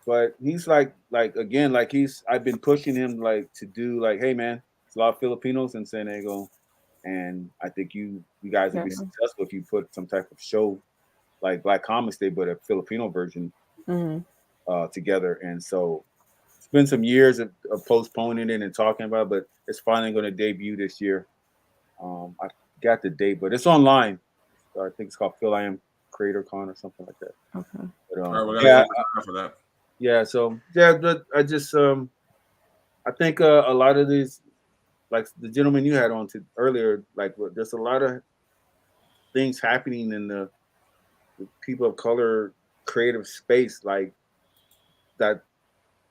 But he's like again, like I've been pushing him like to do, like, hey man, there's a lot of Filipinos in San Diego, and I think you guys would be successful if you put some type of show like Black Comics Day, but a Filipino version together. And so it's been some years of postponing it and talking about it, but it's finally going to debut this year. I got the date, but it's online. So I think it's called Phil I Am Creator Con or something like that. Okay. But, all right, we're gonna go for that. Yeah. So yeah, but I just I think a lot of these, like the gentleman you had on earlier, like, there's a lot of things happening in the people of color creative space, like that.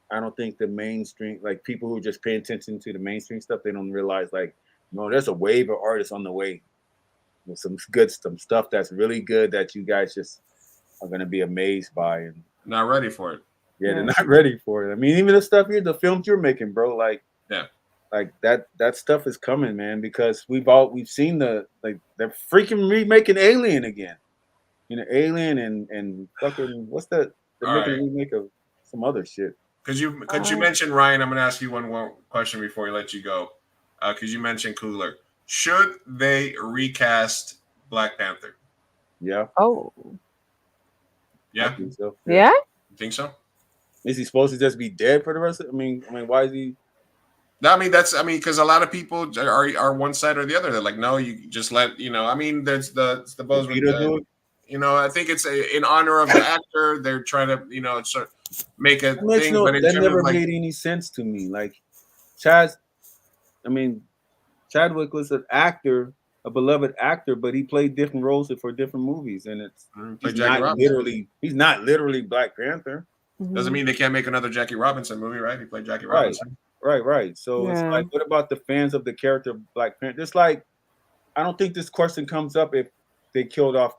I don't think the mainstream, like people who just pay attention to the mainstream stuff, they don't realize, like, no, there's a wave of artists on the way with some stuff that's really good that you guys just are going to be amazed by and not ready for it. Yeah, they're not ready for it. I mean, even the stuff the films you're making, bro, like, yeah, like that stuff is coming, man, because we've seen they're freaking remaking Alien again. Alien and fucking what's that? They're making a remake of some other shit. Because you mentioned Ryan, I'm gonna ask you one more question before we let you go. Because you mentioned Coogler. Should they recast Black Panther? Yeah. Oh. Yeah. I think so. Yeah. You think so? Is he supposed to just be dead for the rest of? I mean, why is he? No, I mean because a lot of people are one side or the other. They're like, no, you just let I mean, there's the Bozeman. I think it's in honor of the actor. They're trying to sort of make a thing, but that never made any sense to me. Like Chadwick was an actor, a beloved actor, but he played different roles for different movies, and he's not literally Black Panther. Doesn't mean they can't make another Jackie Robinson movie, right? He played Jackie Robinson. Right. So it's like, what about the fans of the character of Black Panther? It's like, I don't think this question comes up if they killed off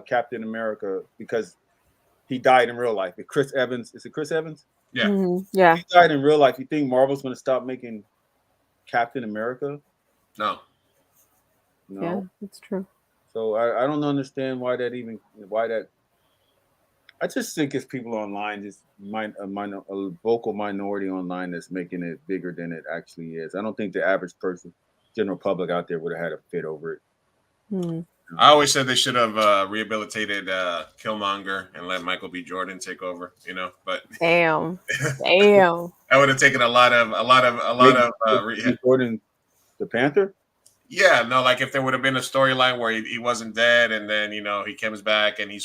Captain America because he died in real life. If Chris Evans, is it Chris Evans? Yeah. Yeah. If he died in real life. You think Marvel's going to stop making Captain America? No. Yeah, it's true. So I don't understand why that. I just think it's people online, just a vocal minority online that's making it bigger than it actually is. I don't think the average person, general public out there would have had a fit over it. I always said they should have rehabilitated Killmonger and let Michael B. Jordan take over. But damn, that would have taken a lot of Jordan, the Panther. Yeah, no, like if there would have been a storyline where he wasn't dead, and then he comes back, and you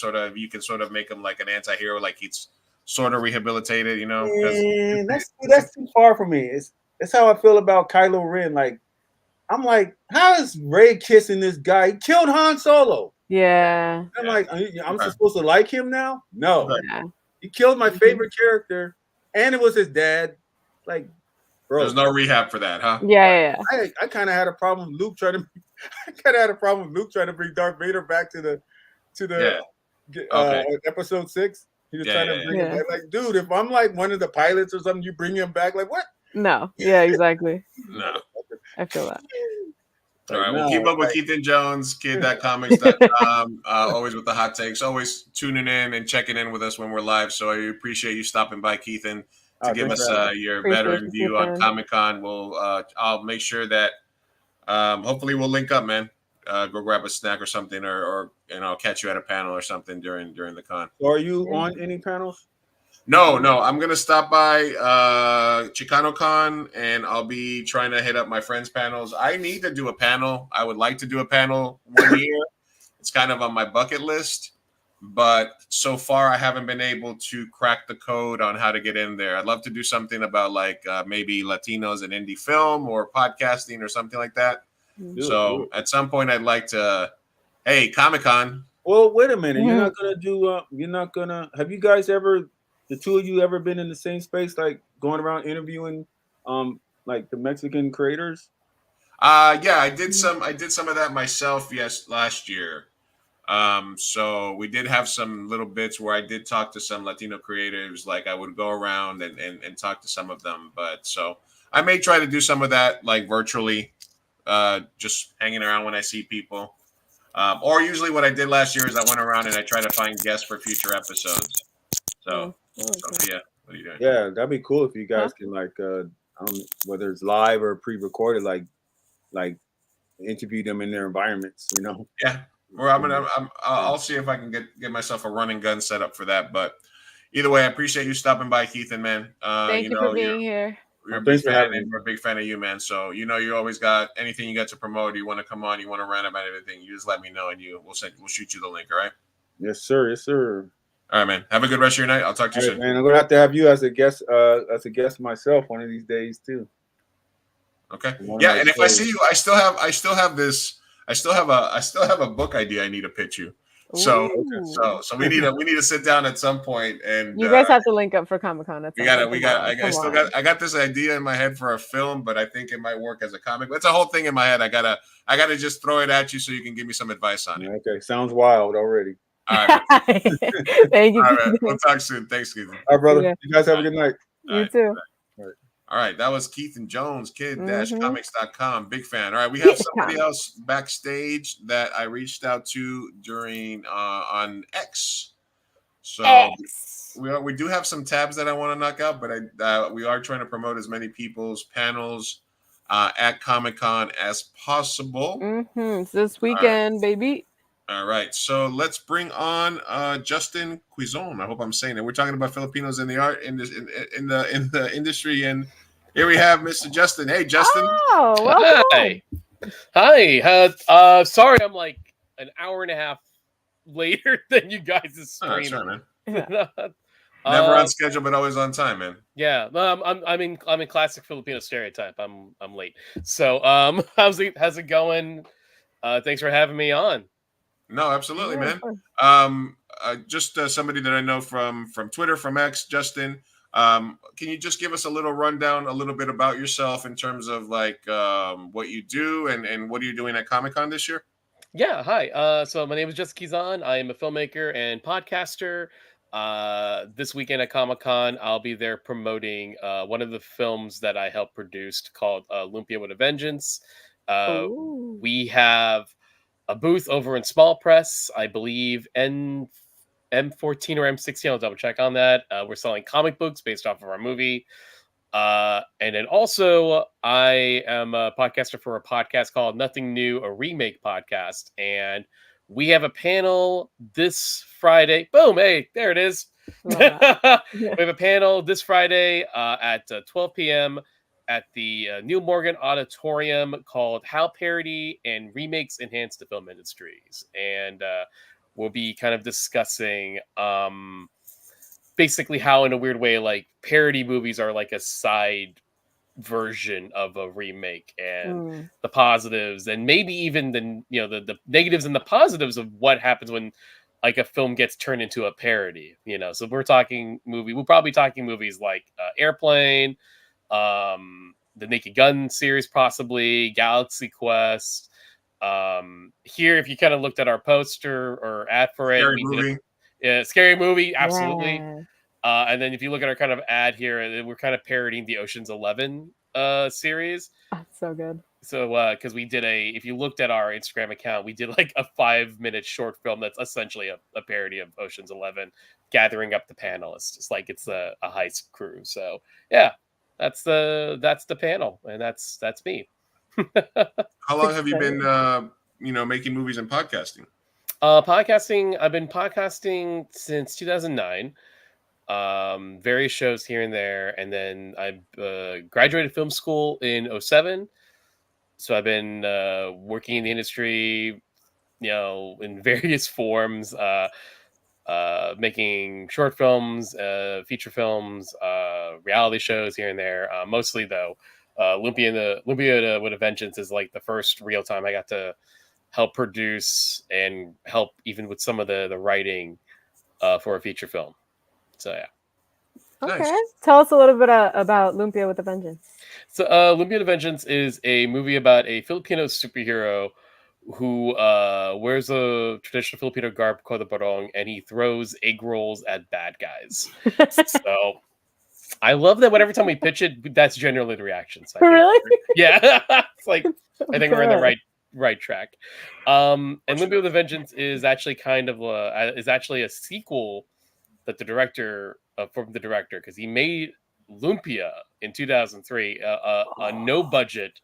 can sort of make him like an anti-hero, like he's sort of rehabilitated, Man, that's too far for me. It's how I feel about Kylo Ren. Like, I'm like, how is Rey kissing this guy? He killed Han Solo. Yeah. I'm like, I'm supposed to like him now? No. Yeah. He killed my favorite character, and it was his dad. Like, bro, there's no rehab for that, huh? Yeah. I kind of had a problem with Luke trying to bring Darth Vader back to the episode 6. He was trying to bring him back. Like, dude, if I'm like one of the pilots or something, you bring him back. Like, what? No. Yeah, exactly. No. I feel that. All right, well, keep up with Keithan Jones, kid.comics.com. Always with the hot takes, always tuning in and checking in with us when we're live. So I appreciate you stopping by, Keithan, to give us your veteran view on ComicCon. I'll make sure that hopefully we'll link up, man. Go grab a snack or something, or I'll catch you at a panel or something during the con. So are you on any panels? No. I'm gonna stop by ChicanoCon, and I'll be trying to hit up my friends' panels. I need to do a panel. I would like to do a panel one year. It's kind of on my bucket list, but so far I haven't been able to crack the code on how to get in there. I'd love to do something about like maybe Latinos in indie film or podcasting or something like that. So at some point I'd like to, hey, Comic-Con. Well, wait a minute. You're not gonna have you guys ever, the two of you, ever been in the same space, like going around interviewing like the Mexican creators? Yeah, I did some of that myself, last year. So we did have some little bits where I did talk to some Latino creators. Like I would go around and talk to some of them. But so I may try to do some of that like virtually, just hanging around when I see people. Or usually what I did last year is I went around and I tried to find guests for future episodes. So Sophia, what are you doing? Yeah, that'd be cool if you guys can like I don't know, whether it's live or pre-recorded, like interview them in their environments, Yeah. Well, I'll see if I can get myself a running gun set up for that. But either way, I appreciate you stopping by, Keithan, man. Thank you for being here. We're a big fan, and we're a big fan of you, man. So you always got anything you got to promote. You want to come on, you want to rant about anything, you just let me know, and we'll shoot you the link. All right? Yes, sir. Yes, sir. All right, man. Have a good rest of your night. I'll talk to you soon. Man, I'm gonna have you as a guest myself one of these days too. Okay. Yeah, and if I see you, I still have a book idea I need to pitch you. So we need to sit down at some point, and you guys have to link up for Comic-Con. I got this idea in my head for a film, but I think it might work as a comic. That's a whole thing in my head. I gotta just throw it at you so you can give me some advice on it. Okay, sounds wild already. All right. Thank you. All right, we'll talk soon. Thanks, Keithan. All right, brother. You guys have a good night. You too. All right, that was Keithan Jones, kid-comics.com. Big fan. All right, we have somebody else backstage that I reached out to during on X. So we do have some tabs that I want to knock out, but we are trying to promote as many people's panels at Comic-Con as possible. It's this weekend, baby. All right, so let's bring on Justin Quizon. I hope I'm saying it. We're talking about Filipinos in the art in the industry, and here we have Mr. Justin. Hey, Justin. Oh, welcome. Hi. Sorry, I'm like an hour and a half later than you guys' stream. That's right, man. Yeah. Never on schedule, but always on time, man. Yeah, I'm in classic Filipino stereotype. I'm late. So how's it going? Thanks for having me on. No, absolutely, man. Just somebody that I know from Twitter, from X, Justin. Can you just give us a little rundown, a little bit about yourself in terms of like what you do and what are you doing at ComicCon this year? Yeah, hi. So my name is Justin Quizon. I am a filmmaker and podcaster. This weekend at ComicCon, I'll be there promoting one of the films that I helped produce called Lumpia with a Vengeance. We have a booth over in Small Press, I believe M14 or M16. I'll double check on that. We're selling comic books based off of our movie. And then also, I am a podcaster for a podcast called Nothing New, a remake podcast. And we have a panel this Friday. Boom! Hey, there it is. We have a panel this Friday at 12 p.m. at the Neil Morgan Auditorium called How Parody and Remakes Enhance the Film Industries. And we'll be kind of discussing basically how, in a weird way, like parody movies are like a side version of a remake, and the positives, and maybe even the negatives and the positives of what happens when like a film gets turned into a parody. So we'll probably be talking movies like Airplane, the Naked Gun series, possibly Galaxy Quest. Here, if you kind of looked at our poster or ad for it, Scary Movie, absolutely. Yeah. And then if you look at our kind of ad here, we're kind of parodying the Ocean's 11 series. That's so good. So because we did if you looked at our Instagram account, we did like a 5-minute short film that's essentially a parody of Ocean's 11, gathering up the panelists. It's like it's a heist crew. So yeah, that's the panel, and that's me. How long have you been making movies and podcasting? I've been podcasting since 2009. Various shows here and there, and then I graduated film school in 2007. So I've been working in the industry, in various forms, making short films, feature films, reality shows here and there. Mostly though, Lumpia with a Vengeance is like the first real time I got to help produce and help even with some of the writing for a feature film. So yeah. Okay, Nice. Tell us a little bit about Lumpia with a Vengeance. So Lumpia with a Vengeance is a movie about a Filipino superhero who wears a traditional Filipino garb called the barong, and he throws egg rolls at bad guys. So I love that whenever time we pitch it, that's generally the reaction. So Really? Yeah. It's like, so I think we're in the right track. And Lumpia with a Vengeance is actually kind of a sequel that the director from the director, because he made Lumpia in 2003, a no budget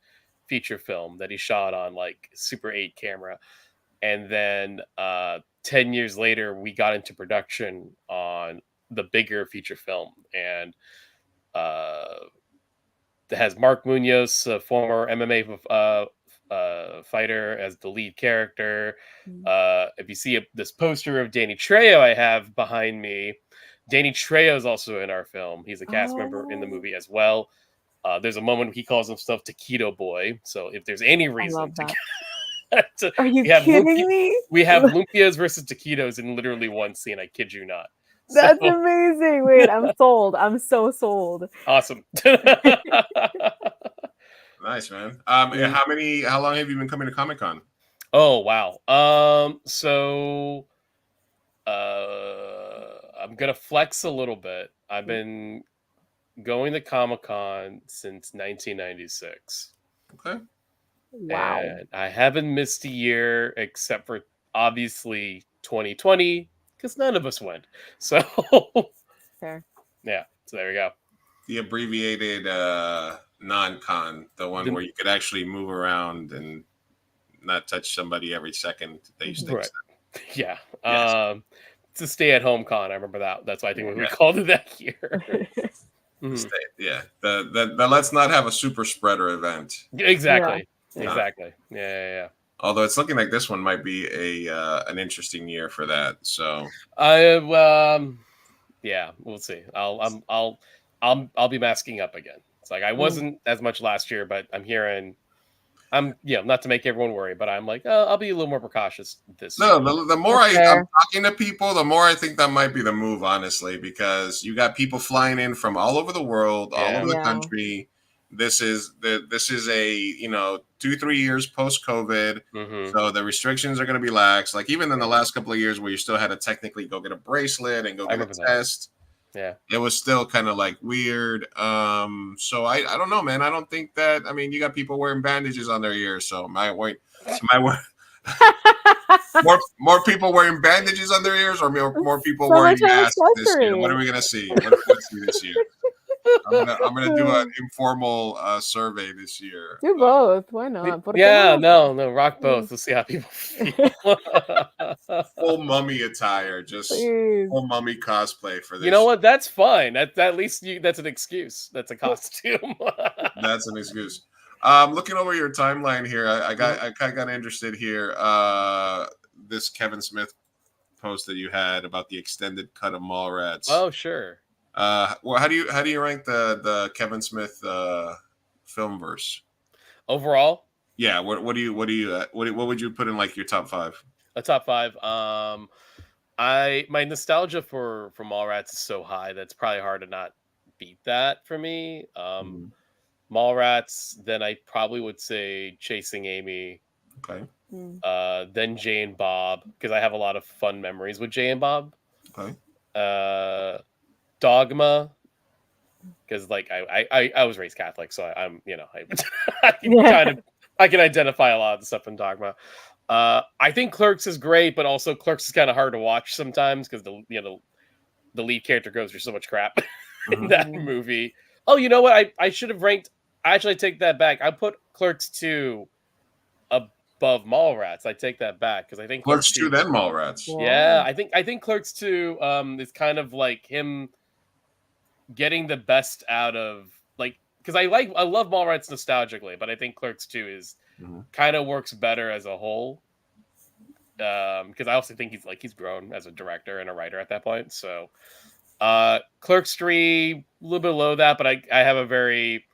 feature film that he shot on like Super 8 camera, and then 10 years later we got into production on the bigger feature film, and it has Mark Munoz, a former MMA fighter, as the lead character. If you see this poster of Danny Trejo I have behind me, Danny Trejo is also in our film. He's a cast member in the movie as well. There's a moment he calls himself Taquito Boy. So if there's any reason Are you kidding me? We have Lumpias versus Taquitos in literally one scene. I kid you not. That's amazing. Wait, I'm sold. I'm so sold. Awesome. Nice, man. How long have you been coming to Comic-Con? Oh, wow. So I'm going to flex a little bit. I've been going to Comic-Con since 1996. Okay. Wow. And I haven't missed a year except for obviously 2020, because none of us went. So fair. Yeah. So there we go. The abbreviated non-con, the one where you could actually move around and not touch somebody every second. They used to Yeah. Yes. It's a stay-at-home con. I remember that. That's why I think we called it that here. Yeah. The let's not have a super spreader event. Exactly. Exactly. Yeah. Although it's looking like this one might be an interesting year for that. So yeah, we'll see. I'll be masking up again. It's like I wasn't as much last year, but I'm hearing not to make everyone worry, but I'm like, I'll be a little more precautious this year. The more I'm talking to people, the more I think that might be the move, honestly, because you got people flying in from all over the world, all over the country. This is a 2-3 years post COVID, so the restrictions are going to be lax. Like even in the last couple of years, where you still had to technically go get a bracelet and go get a test. Yeah, it was still kind of like weird. So I don't know, man. I don't think that. I mean, you got people wearing bandages on their ears, so more people wearing bandages on their ears, or more people wearing masks this year. What are we gonna see? What are we gonna see this year? I'm gonna do an informal survey this year. Do both. Why not? No, rock both. We'll see how people feel. Full mummy attire, just full mummy cosplay for this. You know what? That's fine. At least that's an excuse. That's a costume. That's an excuse. Looking over your timeline here, I kind of got interested here. This Kevin Smith post that you had about the extended cut of Mallrats. Oh, sure. Well, how do you rank the Kevin Smith film verse overall? Yeah, what would you put in like your top 5? A top 5. My nostalgia for Mallrats is so high that's probably hard to not beat that for me. Mallrats, then I probably would say Chasing Amy. Okay. Then Jay and Bob, because I have a lot of fun memories with Jay and Bob. Okay. Dogma, because like I was raised Catholic, so I'm I can identify a lot of the stuff in Dogma. I think Clerks is great, but also Clerks is kind of hard to watch sometimes because the lead character goes through so much crap in that movie. Oh, you know what? I should have ranked. Actually, I take that back. I put Clerks 2 above Mallrats. I take that back because I think Clerks 2 then Mallrats. Yeah, I think Clerks 2 is kind of like him getting the best out of because I love Mallrats nostalgically, but I think Clerks 2 is kind of works better as a whole. Because I also think he's grown as a director and a writer at that point. So Clerks 3, a little bit below that, but I have a very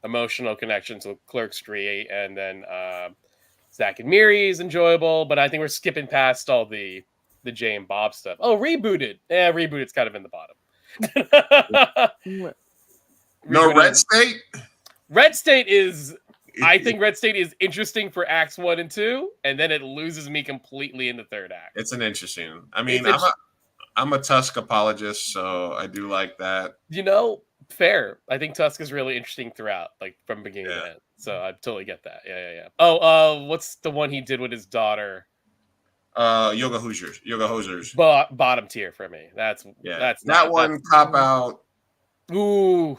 emotional connection to Clerks 3, and then Zack and Miri is enjoyable, but I think we're skipping past all the Jay and Bob stuff. Oh, Rebooted. Yeah, Rebooted's kind of in the bottom. No, Red State? Red State is... I think Red State is interesting for acts 1 and 2, and then it loses me completely in the third act. It's an interesting... I mean, I'm a Tusk apologist, so I do like that. Fair. I think Tusk is really interesting throughout, like from beginning to end. So I totally get that. Yeah. Oh, what's the one he did with his daughter? Yoga Hosers. Bottom tier for me. That's that one cop out. Ooh,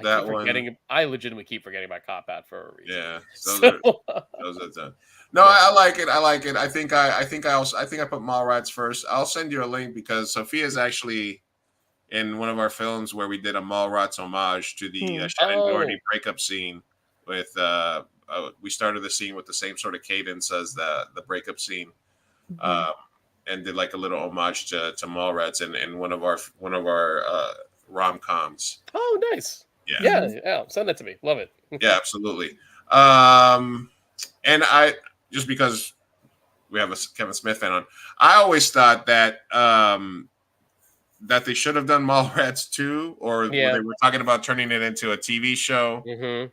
that one. I legitimately keep forgetting about Cop Out for a reason. Yeah, those are done. No, I like it. I think I put Mallrats first. I'll send you a link because Sophia's actually in one of our films where we did a Mallrats homage to the Shannon Doherty breakup scene. With we started the scene with the same sort of cadence as the breakup scene, and did like a little homage to Mallrats in one of our rom-coms. Oh, nice. Yeah. Send that to me. Love it. Yeah, absolutely. And I just because we have a Kevin Smith fan on, I always thought that that they should have done Mallrats 2, or they were talking about turning it into a TV show.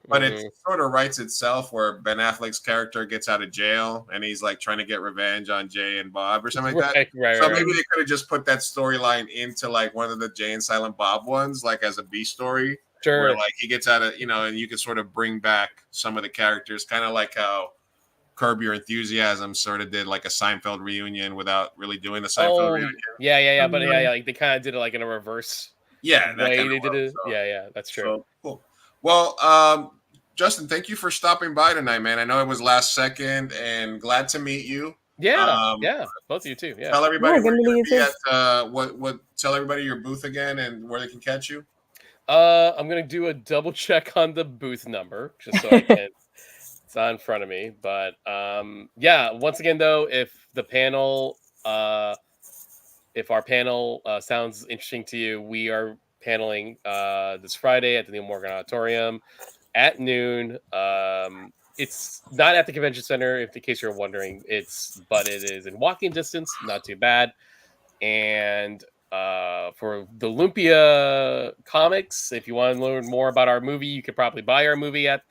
But it sort of writes itself, where Ben Affleck's character gets out of jail and he's like trying to get revenge on Jay and Bob or something like that. So maybe they could have just put that storyline into like one of the Jay and Silent Bob ones, like as a B story. Sure. Where like he gets out of, and you can sort of bring back some of the characters, kind of like how Curb Your Enthusiasm sort of did like a Seinfeld reunion without really doing a Seinfeld reunion. Yeah, but like they kind of did it like in a reverse. Yeah, way they did it. So, yeah, that's true. So, cool. Well, Justin, thank you for stopping by tonight, man. I know it was last second, and glad to meet you. Yeah, yeah, both of you too. Yeah. Tell everybody where gonna you're be gonna be at. What? Tell everybody your booth again and where they can catch you. I'm gonna do a double check on the booth number just so I can. It's not in front of me, but yeah. Once again, though, if our panel sounds interesting to you, we are paneling this Friday at the Neil Morgan Auditorium at noon. It's not at the convention center, in case you're wondering. But it is in walking distance, not too bad. And for the Lumpia comics, if you want to learn more about our movie, you could probably buy our movie at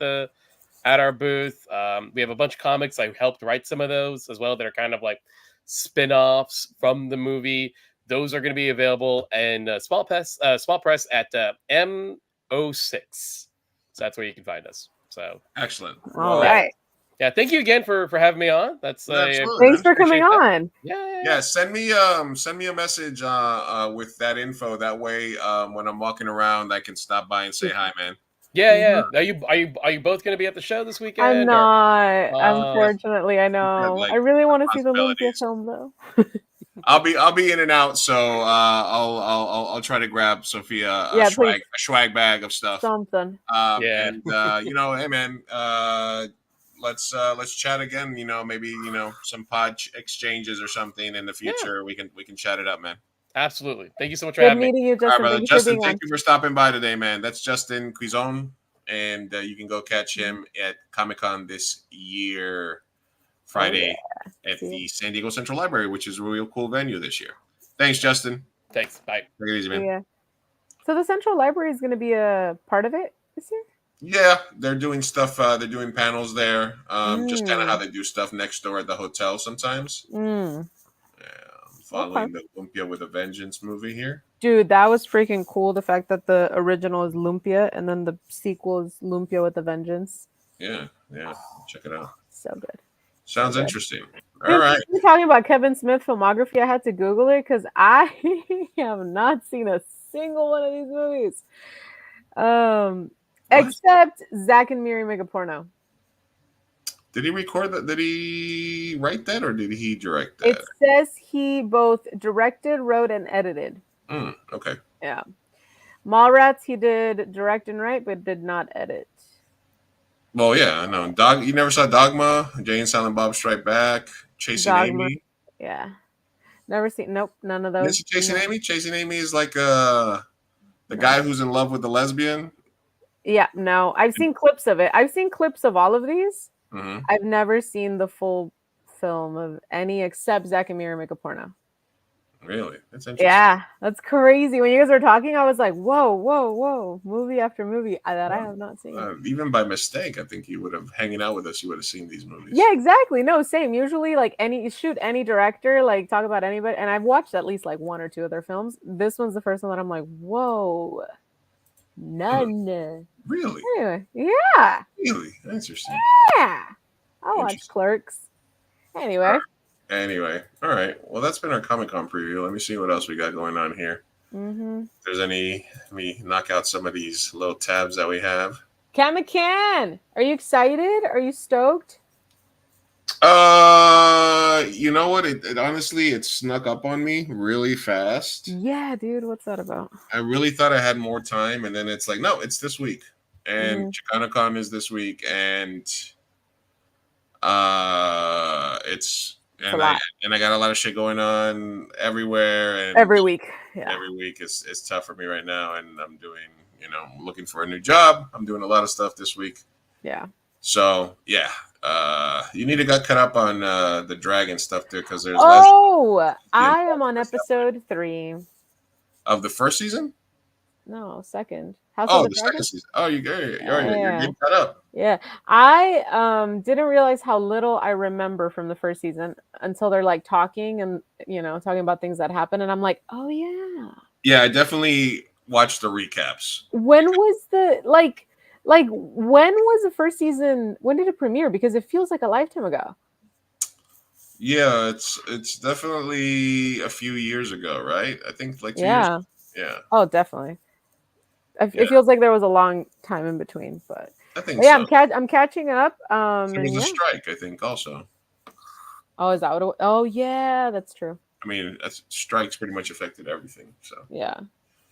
our booth. We have a bunch of comics. I helped write some of those as well that are kind of like spin-offs from the movie. Those are going to be available in small press at M06. So that's where you can find us. So excellent. All right. Yeah, thank you again for having me on. That's thanks for coming on. Yeah. Send me a message with that info. That way, when I'm walking around, I can stop by and say hi, man. Yeah. Are you both going to be at the show this weekend? I'm not. Unfortunately, I know. I really want to see the Lumpia film though. I'll be in and out, so I'll try to grab Sophia a swag bag of stuff. Something. And hey man, let's chat again. Maybe some pod exchanges or something in the future. Yeah. We can chat it up, man. Absolutely. Thank you so much for having me. Meeting you, Justin. All right, brother. Justin, thank you for stopping by today, man. That's Justin Quizon, and you can go catch him at ComicCon this year, Friday at the San Diego Central Library, which is a real cool venue this year. Thanks, Justin. Thanks. Bye. Take it easy, man. Yeah. So the Central Library is going to be a part of it this year? Yeah, they're doing stuff. They're doing panels there. Just kind of how they do stuff next door at the hotel sometimes. Following the Lumpia with a Vengeance movie here. Dude, that was freaking cool. The fact that the original is Lumpia and then the sequel is Lumpia with a Vengeance. Yeah. Check it out. So good. Sounds interesting. All right. You're talking about Kevin Smith filmography. I had to Google it because I have not seen a single one of these movies. Except Zack and Miri Make a Porno. Did he record that? Did he write that or did he direct that? It says he both directed, wrote, and edited. Okay. Yeah. Mallrats, he did direct and write, but did not edit. Well, yeah, I know. You never saw Dogma, Jay and Silent Bob Strike Back, Chasing Dogma. Amy? Yeah. Never seen. Nope, none of those. Chasing Amy? Chasing Amy is like the guy who's in love with the lesbian. Yeah, no. I've seen clips of it. I've seen clips of all of these. Mm-hmm. I've never seen the full film of any except Zack and Miri Make a Porno. Really? That's interesting. Yeah, that's crazy. When you guys were talking, I was like, whoa. Movie after movie that I have not seen. Even by mistake, I think you would have hanging out with us. You would have seen these movies. Yeah, exactly. No, same. Usually, like any director, like talk about anybody, and I've watched at least like one or two of their films. This one's the first one that I'm like, whoa, none. Really? Anyway, yeah. Really? Interesting. Yeah. I watched Clerks. Anyway. All right. Well, that's been our ComicCon preview. Let me see what else we got going on here. Mm-hmm. If there's any, let me knock out some of these little tabs that we have. ComicCon. Are you excited? Are you stoked? You know what? It honestly, it snuck up on me really fast. Yeah, dude. What's that about? I really thought I had more time, and then it's like, no, it's this week, and ChicanoCon is this week, and I got a lot of shit going on everywhere, and every week. Yeah. Every week is tough for me right now, and I'm doing, looking for a new job. I'm doing a lot of stuff this week. Yeah. So yeah. You need to get caught up on the dragon stuff there because there's. I am on episode 3 of the first season. No, second. The second season. Oh, you're getting caught up. Yeah, I didn't realize how little I remember from the first season until they're like talking and talking about things that happened, and I'm like, oh yeah. Yeah, I definitely watched the recaps. When was the like when was the first season? When did it premiere? Because it feels like a lifetime ago. Yeah, it's definitely a few years ago, right? I think like 2 years. Yeah. Oh, definitely. It feels like there was a long time in between, but I think so. I'm catching up. There was a strike, I think, also. Oh, is that what it, oh yeah, that's true. I mean, strikes pretty much affected everything. So yeah,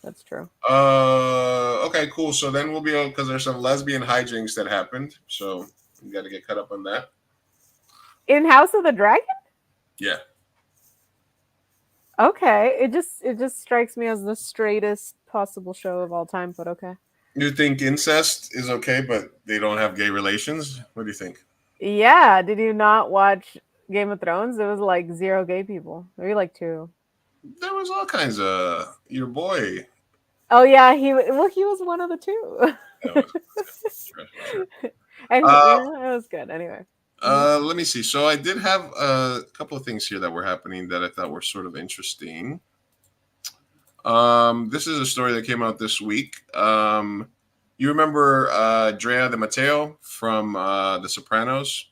that's true. Okay, cool. So then we'll be on because there's some lesbian hijinks that happened. So we got to get caught up on that. In House of the Dragon? Yeah. Okay. It just strikes me as the straightest possible show of all time, but okay. You think incest is okay, but they don't have gay relations? What do you think? Yeah. Did you not watch Game of Thrones? It was like 0 gay people. Maybe like 2. There was all kinds of your boy. Oh yeah, he was one of the 2. And it was good anyway. Let me see. So I did have a couple of things here that were happening that I thought were sort of interesting. This is a story that came out this week. You remember Drea de Matteo from The Sopranos?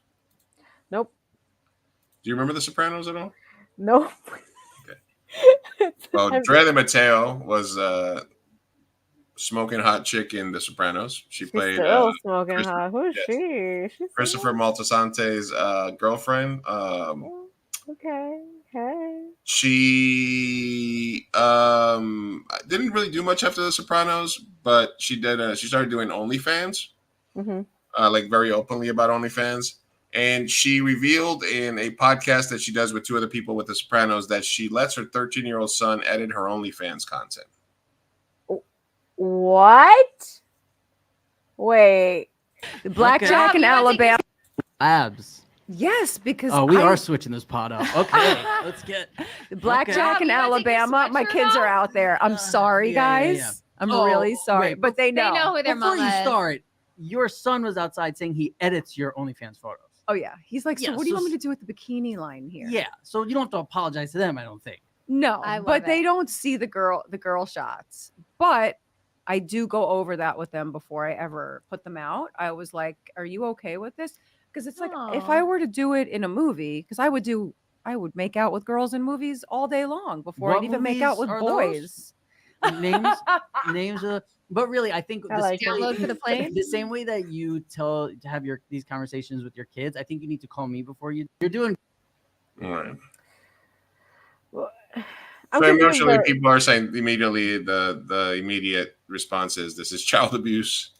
Nope. Do you remember The Sopranos at all? Nope. Okay. Well, Drea de Matteo was smoking hot chick in The Sopranos. She's played still smoking hot. Who is she? She's Christopher Moltisante's girlfriend. Okay. Hey. She didn't really do much after The Sopranos, but she did. She started doing OnlyFans, like very openly about OnlyFans. And she revealed in a podcast that she does with 2 other people with The Sopranos that she lets her 13-year-old son edit her OnlyFans content. What? Wait. The Blackjack in Alabama. Abs. Yes, because we are switching this pod up. Okay, let's get the Blackjack in Alabama. My kids are out there. I'm sorry, guys. Yeah. I'm really sorry, but they know. who their Before mama you is. start, your son was outside saying he edits your OnlyFans photos. Oh yeah, he's like, so Yeah, what do you so- want me to do with the bikini line here? Yeah, so you don't have to apologize to them, I don't think. No, I love but they it. don't see the girl shots. But I do go over that with them before I ever put them out. I was like, "Are you okay with this?" Because it's like if I Aw. were to do it in a movie, because I would make out with girls in movies all day long before What I'd even make out with movies are those? boys. Names of, but really, I think I like it. Download for the plane? the same way that you to have these conversations with your kids, I think you need to call me before you're doing. All right. I'm So confused emotionally, by- people are saying immediately the immediate response is this is child abuse.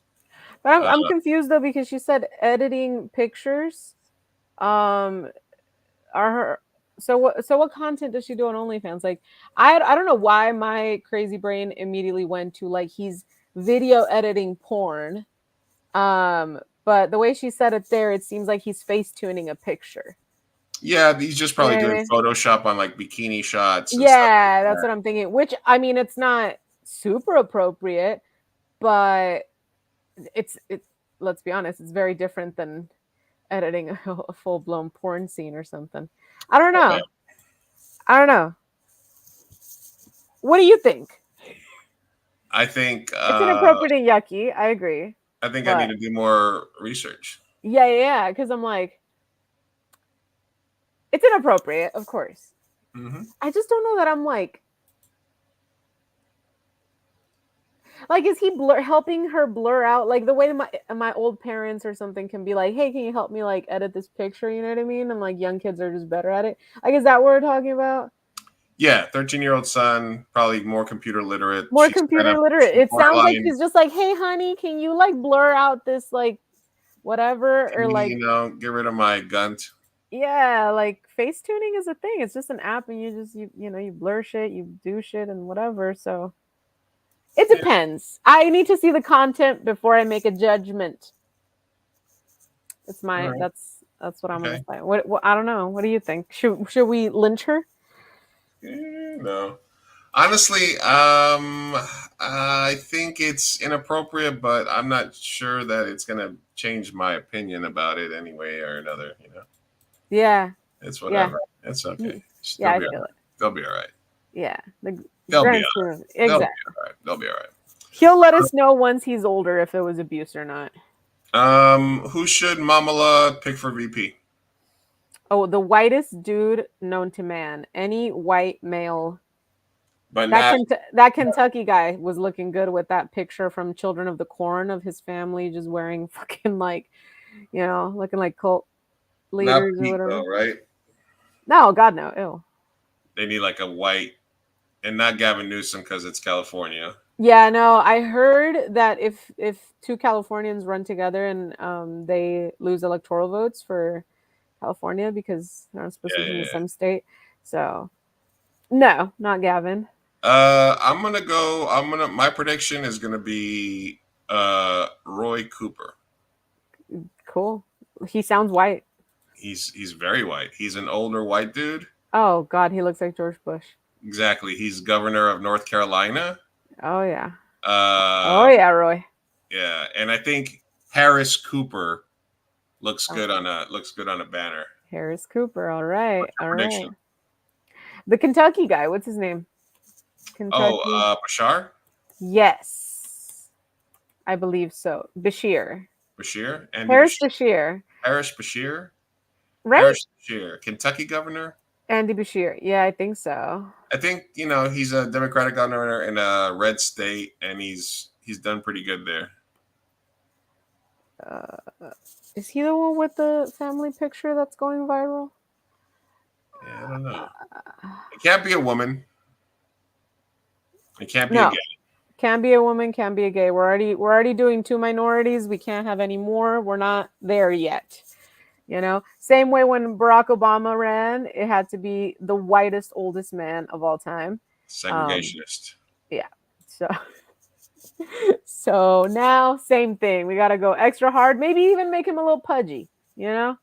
But I'm confused though because she said editing pictures. Are her so what content does she do on OnlyFans? Like I don't know why my crazy brain immediately went to like he's video editing porn. But the way she said it there, it seems like he's face tuning a picture. Yeah, he's just probably Yeah. doing Photoshop on like bikini shots. And Yeah, stuff like that's what I'm thinking. Which I mean, it's not super appropriate, but it's let's be honest, it's very different than editing a full blown porn scene or something. I don't know. Okay. I don't know. What do you think? I think It's inappropriate and yucky. I agree. I think but- I need to do more research. Yeah. Because I'm like, it's inappropriate, of course. Mm-hmm. I just don't know that I'm like is he helping her blur out like the way my old parents or something can be like, hey, can you help me like edit this picture? You know what I mean? I'm like, young kids are just better at it. Like, is that what we're talking about? Yeah, 13-year-old son, probably more computer literate. More She's computer kind of literate. It sounds like borderline, he's just like, hey, honey, can you like blur out this like whatever or like get rid of my gunt. yeah, like face tuning is a thing. It's just an app, and you blur shit, you do shit, and whatever. So it depends. I need to see the content before I make a judgment. It's my All right. that's what I'm Okay. gonna say. What I don't know. What do you think? Should we lynch her? No, honestly, I think it's inappropriate, but I'm not sure that it's gonna change my opinion about it anyway or another. Yeah. It's whatever. It's okay. Yeah, I They'll be feel all right. it. They'll be all right. Yeah. They'll be grand all right. scheme of- They'll be Exactly. all right. They'll be all right. He'll let us know once he's older if it was abuse or not. Who should Mamala pick for VP? Oh, the whitest dude known to man. Any white male. But That Kentucky guy was looking good with that picture from Children of the Corn of his family just wearing fucking like, looking like cult not leaders or Pete, whatever. though, right? No, God, no. Ew. They need like a white, and not Gavin Newsom because it's California. Yeah, no, I heard that if two Californians run together and they lose electoral votes for California because they're not supposed to be in the same state. So no, not Gavin. My prediction is gonna be Roy Cooper. Cool. He sounds white. He's very white. He's an older white dude. Oh God, he looks like George Bush. Exactly. He's governor of North Carolina. Oh yeah. Oh yeah, Roy. Yeah, and I think Harris Cooper looks good on a banner. Harris Cooper. All right. All right. Prediction? The Kentucky guy. What's his name? Kentucky. Bashar? Yes. I believe so. Bashir. Bashir? Harris Bashir. Harris Bashir? Right? Harris Bashir. Kentucky governor? Andy Bashir. Yeah, I think so. I think, he's a Democratic governor in a red state, and he's done pretty good there. Is he the one with the family picture that's going viral? Yeah, I don't know. It can't be a woman. It can't be a gay. Can't be a woman, can't be a gay. We're already doing 2 minorities. We can't have any more. We're not there yet. Same way when Barack Obama ran, it had to be the whitest, oldest man of all time. Segregationist. Yeah. So now, same thing. We got to go extra hard. Maybe even make him a little pudgy, Yeah,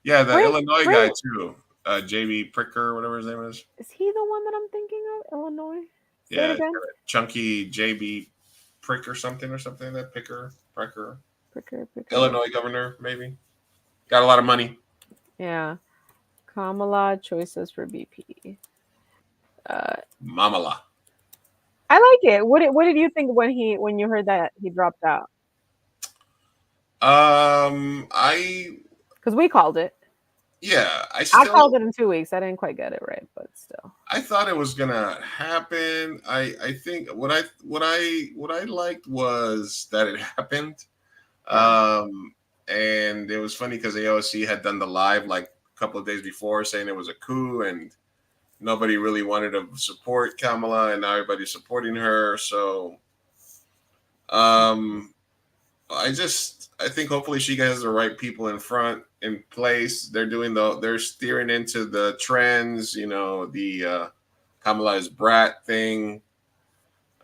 the Illinois guy too. JB Pricker, whatever his name is. Is he the one that I'm thinking of? Illinois? Say Yeah, it again? chunky JB Prick or something like that. Pricker. Pricker. Illinois governor, maybe. Got a lot of money. Yeah. Kamala choices for BP. Mamala. I like it. What did you think when you heard that he dropped out? Because we called it. Yeah, I called it in 2 weeks. I didn't quite get it right, but still. I thought it was gonna happen. I think what I liked was that it happened. And it was funny because AOC had done the live like a couple of days before saying it was a coup and nobody really wanted to support Kamala, and now everybody's supporting her. So I think hopefully she has the right people in place. They're steering into the trends, the Kamala is brat thing.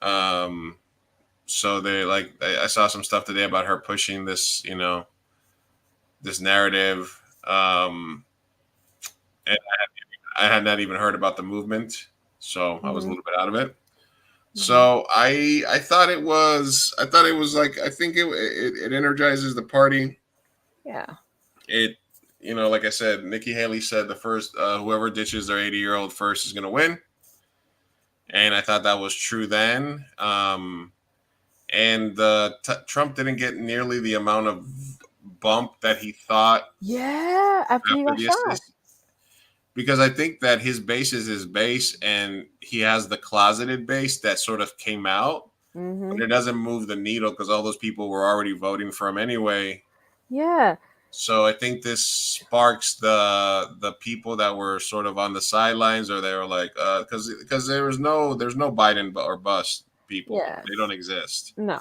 So I saw some stuff today about her pushing this, this narrative. And I had not even heard about the movement, so I was a little bit out of it. So I thought it was like, I think it energizes the party. Yeah. It, like I said, Nikki Haley said the first, whoever ditches their 80-year-old first is going to win. And I thought that was true then. And Trump didn't get nearly the amount of bump that he thought. Yeah, after he got shot. Because I think that his base is his base, and he has the closeted base that sort of came out, but it doesn't move the needle because all those people were already voting for him anyway. Yeah. So I think this sparks the people that were sort of on the sidelines, or they were like, because there's no Biden or bust people. Yeah. They don't exist. No.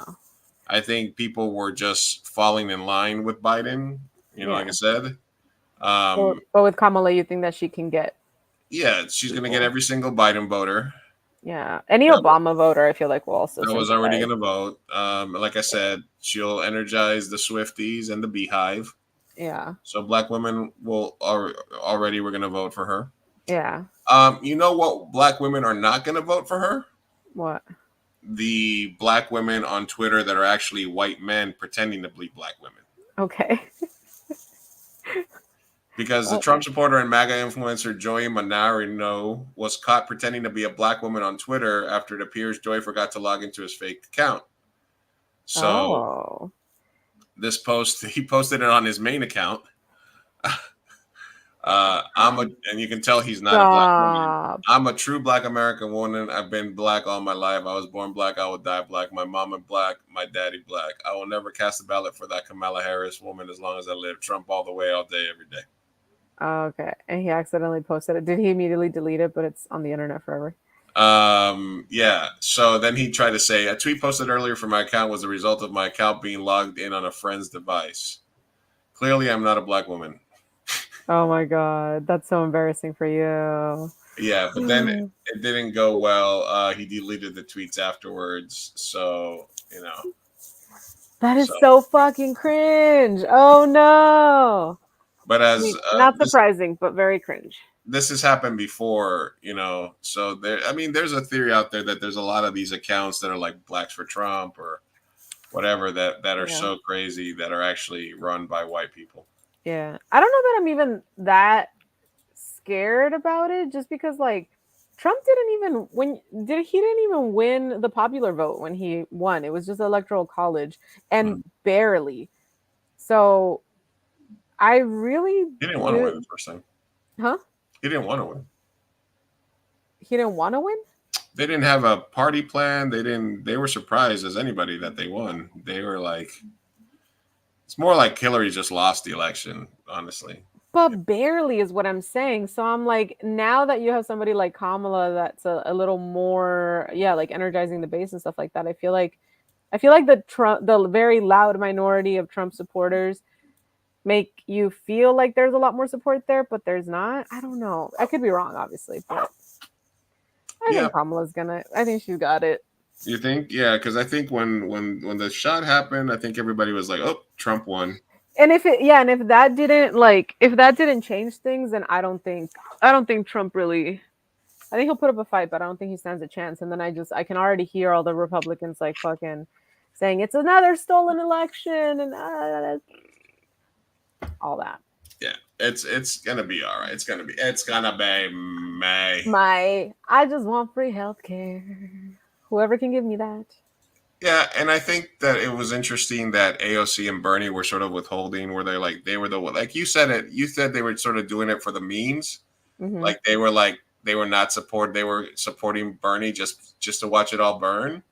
I think people were just falling in line with Biden. Like I said. But with Kamala, you think that she can get? Yeah, she's going to get every single Biden voter. Yeah, any Obama voter, I feel like will also. That was already going to vote. Like I said, she'll energize the Swifties and the Beehive. Yeah. So black women we're going to vote for her. Yeah. You know what? Black women are not going to vote for her. What? The black women on Twitter that are actually white men pretending to be black women. Okay. Because the Trump supporter and MAGA influencer Joy Manarino was caught pretending to be a black woman on Twitter after it appears Joy forgot to log into his fake account. So this post, he posted it on his main account. And you can tell he's not a black woman. I'm a true black American woman. I've been black all my life. I was born black. I will die black. My mama black. My daddy black. I will never cast a ballot for that Kamala Harris woman as long as I live. Trump all the way, all day, every day. Oh, okay. And he accidentally posted it. Did he immediately delete it? But it's on the internet forever. Yeah. So then he tried to say a tweet posted earlier from my account was the result of my account being logged in on a friend's device. Clearly, I'm not a black woman. Oh my god, that's so embarrassing for you. Yeah, but then it didn't go well. He deleted the tweets afterwards. So, you know. That is so fucking cringe. Oh no. But as not surprising, but very cringe. This has happened before, you know. So there's a theory out there that there's a lot of these accounts that are like Blacks for Trump or whatever that are so crazy that are actually run by white people. Yeah. I don't know that I'm even that scared about it, just because like Trump didn't even win the popular vote when he won. It was just electoral college and barely. So I really He didn't want to win the first time. Huh? He didn't want to win. He didn't want to win? They didn't have a party plan. They were surprised as anybody that they won. They were like, it's more like Hillary just lost the election, honestly. But barely is what I'm saying. So I'm like, now that you have somebody like Kamala that's a little more, like energizing the base and stuff like that, I feel like the very loud minority of Trump supporters make you feel like there's a lot more support there, but there's not. I don't know. I could be wrong, obviously, but I think Kamala's I think she's got it. You think? Yeah, because I think when the shot happened, I think everybody was like, "Oh, Trump won." And if that didn't change things, then I don't think Trump really. I think he'll put up a fight, but I don't think he stands a chance. And then I can already hear all the Republicans like fucking saying it's another stolen election and all that. Yeah, it's gonna be all right. It's gonna be May. I just want free healthcare. Whoever can give me that. Yeah, and I think that it was interesting that AOC and Bernie were sort of withholding, where they were like you said it. You said they were sort of doing it for the memes. Mm-hmm. They were supporting Bernie just to watch it all burn.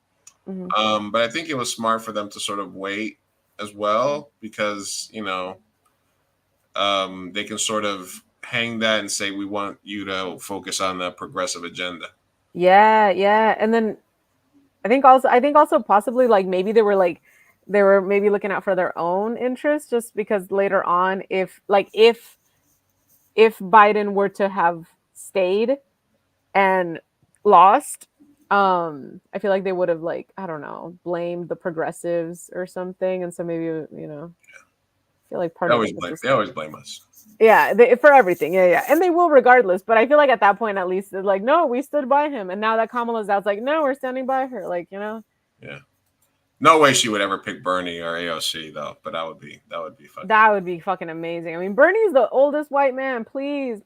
Mm-hmm. But I think it was smart for them to sort of wait as well, because they can sort of hang that and say, we want you to focus on the progressive agenda. Yeah. And then I think also possibly like maybe they were maybe looking out for their own interests, just because later on, if Biden were to have stayed and lost, I feel like they would have I don't know, blamed the progressives or something, and so maybe I feel like part of they always blame us. Yeah, for everything. Yeah. And they will regardless. But I feel like at that point, at least, they're like, no, we stood by him. And now that Kamala's out, it's like, no, we're standing by her. Yeah. No way she would ever pick Bernie or AOC, though. But that would be fucking. That would be fucking amazing. I mean, Bernie's the oldest white man. Please.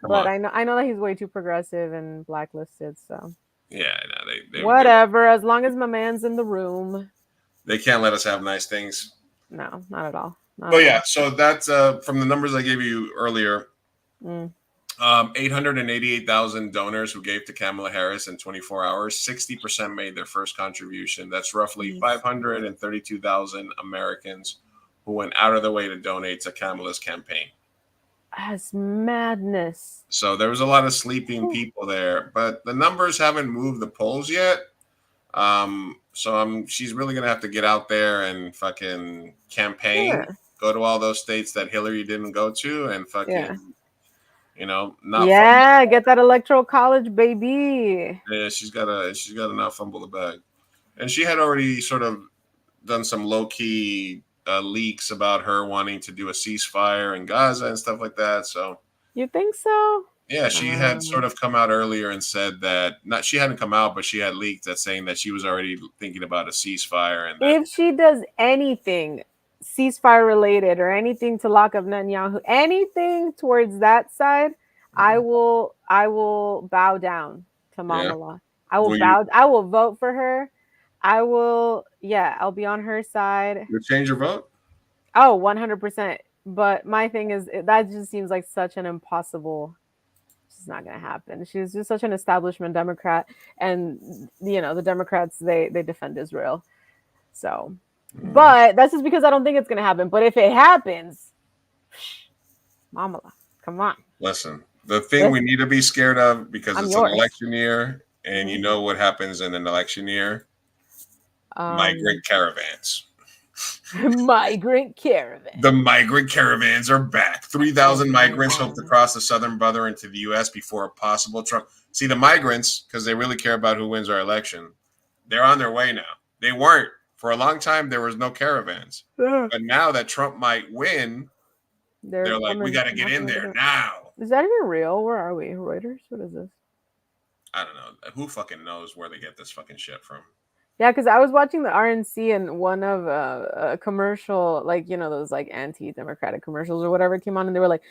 But I know that he's way too progressive and blacklisted. So. Yeah, no, whatever. As long as my man's in the room. They can't let us have nice things. No, not at all. So that's from the numbers I gave you earlier. 888,000 donors who gave to Kamala Harris in 24 hours. 60% made their first contribution. That's roughly 532,000 Americans who went out of their way to donate to Kamala's campaign. That's madness. So there was a lot of sleeping people there, but the numbers haven't moved the polls yet. So she's really gonna have to get out there and fucking campaign, go to all those states that Hillary didn't go to, and fucking, get that electoral college, baby. Yeah, she's gotta not fumble the bag, and she had already sort of done some low key leaks about her wanting to do a ceasefire in Gaza and stuff like that. So you think so? Yeah, she had sort of come out earlier and said that she hadn't come out, but she had leaked that saying that she was already thinking about a ceasefire. And if she does anything ceasefire related or anything to lock up Netanyahu, anything towards that side, I will bow down to Kamala. I will vote for her. I'll be on her side. You change your vote? Oh, 100%. But my thing is, that just seems like such an impossible. It's not going to happen. She's just such an establishment Democrat, and the Democrats they defend Israel. So, but that's just because I don't think it's going to happen. But if it happens, Mamala. Come on. Listen, the thing we need to be scared of, because I'm it's yours. an election year, and you know what happens in an election year? Migrant caravans. Migrant caravan. The migrant caravans are back. 3,000 migrants hope to cross the southern border into the U.S. before a possible Trump. See, the migrants, because they really care about who wins our election, they're on their way now. They weren't. For a long time, there was no caravans. But now that Trump might win, they're like, we got to get in there now. Is that even real? Where are we? Reuters? What is this? I don't know. Who fucking knows where they get this fucking shit from? Yeah, because I was watching the RNC and one of a commercial, like, you know, those like anti-democratic commercials or whatever came on, and they were like,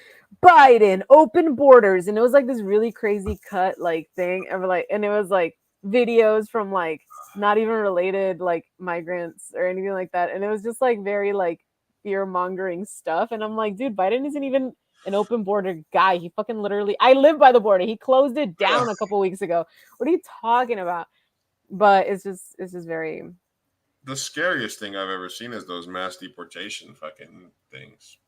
Biden, open borders. And it was like this really crazy cut like thing of like, and it was like videos from like not even related like migrants or anything like that. And it was just like very like fear-mongering stuff. And I'm like, dude, Biden isn't even an open border guy. He fucking literally, I live by the border. He closed it down a couple weeks ago. What are you talking about? But it's just very. The scariest thing I've ever seen is those mass deportation fucking things.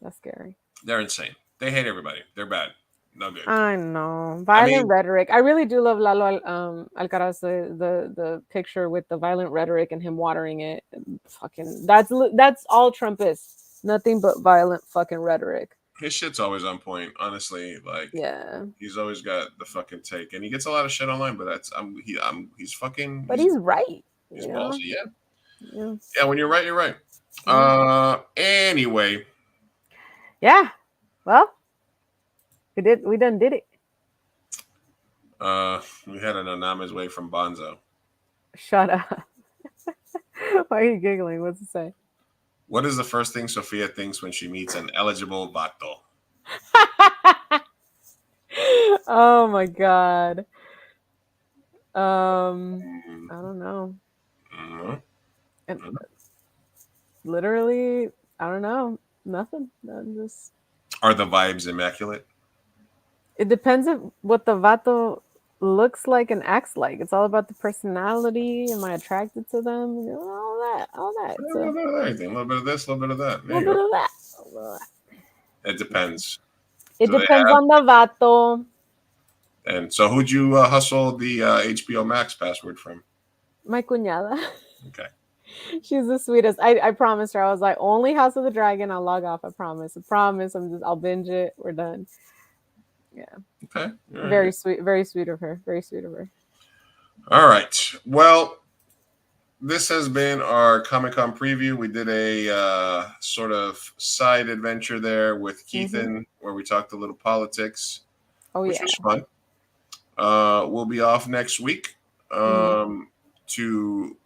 That's scary. They're insane. They hate everybody. They're bad. No good. I know. Violent rhetoric. I really do love Lalo Alcaraz, the picture with the violent rhetoric and him watering it. Fucking that's all Trump is. Nothing but violent fucking rhetoric. His shit's always on point, honestly. Like, yeah, he's always got the fucking take, and he gets a lot of shit online. But he's fucking. But he's right. He's ballsy, yeah. When you're right, you're right. Anyway. Yeah. Well, we done did it. We had an anonymous way from Bonzo. Shut up. Why are you giggling? What's it say? What is the first thing Sophia thinks when she meets an eligible vato? Oh my god. I don't know. And literally, I don't know. Nothing. Just. Are the vibes immaculate? It depends on what the vato looks like and acts like. It's all about the personality. Am I attracted to them? All that. A little bit of everything. A little bit of this, a little bit of that. A little bit of that. It depends. It depends on the vato. And so who'd you hustle the HBO Max password from? My cuñada. Okay. She's the sweetest. I promised her. I was like, only House of the Dragon. I'll log off. I promise. I'll binge it. We're done. Yeah. Okay. Very sweet. Very sweet of her. Very sweet of her. All right. Well, this has been our Comic-Con preview. We did a sort of side adventure there with Keithan, where we talked a little politics, which was fun. We'll be off next week to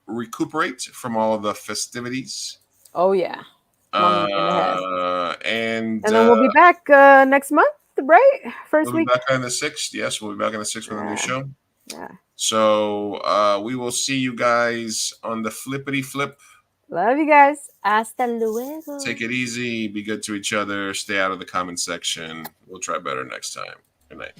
recuperate from all the festivities. Oh yeah. And then we'll be back next month, right? First we'll week. Be back on the 6th. Yes, we'll be back on the 6th with a new show. Yeah. So we will see you guys on the flippity flip. Love you guys. Hasta luego. Take it easy. Be good to each other. Stay out of the comment section. We'll try better next time. Good night.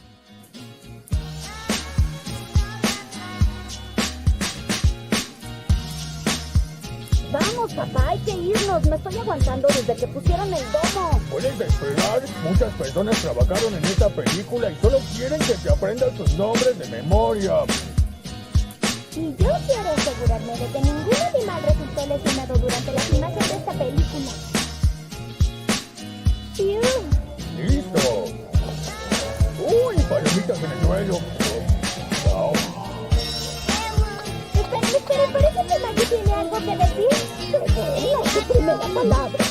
Vamos, papá, hay que irnos. Me estoy aguantando desde que pusieron el domo. Puedes esperar. Muchas personas trabajaron en esta película y solo quieren que te aprendas sus nombres de memoria. Y yo quiero asegurarme de que ningún animal resultó lesionado durante la filmación de esta película. ¡Listo! ¡Uy, palomitas en el suelo! ¡Wow! Espera, parece que Maggie tiene algo que decir. Es su primera palabra.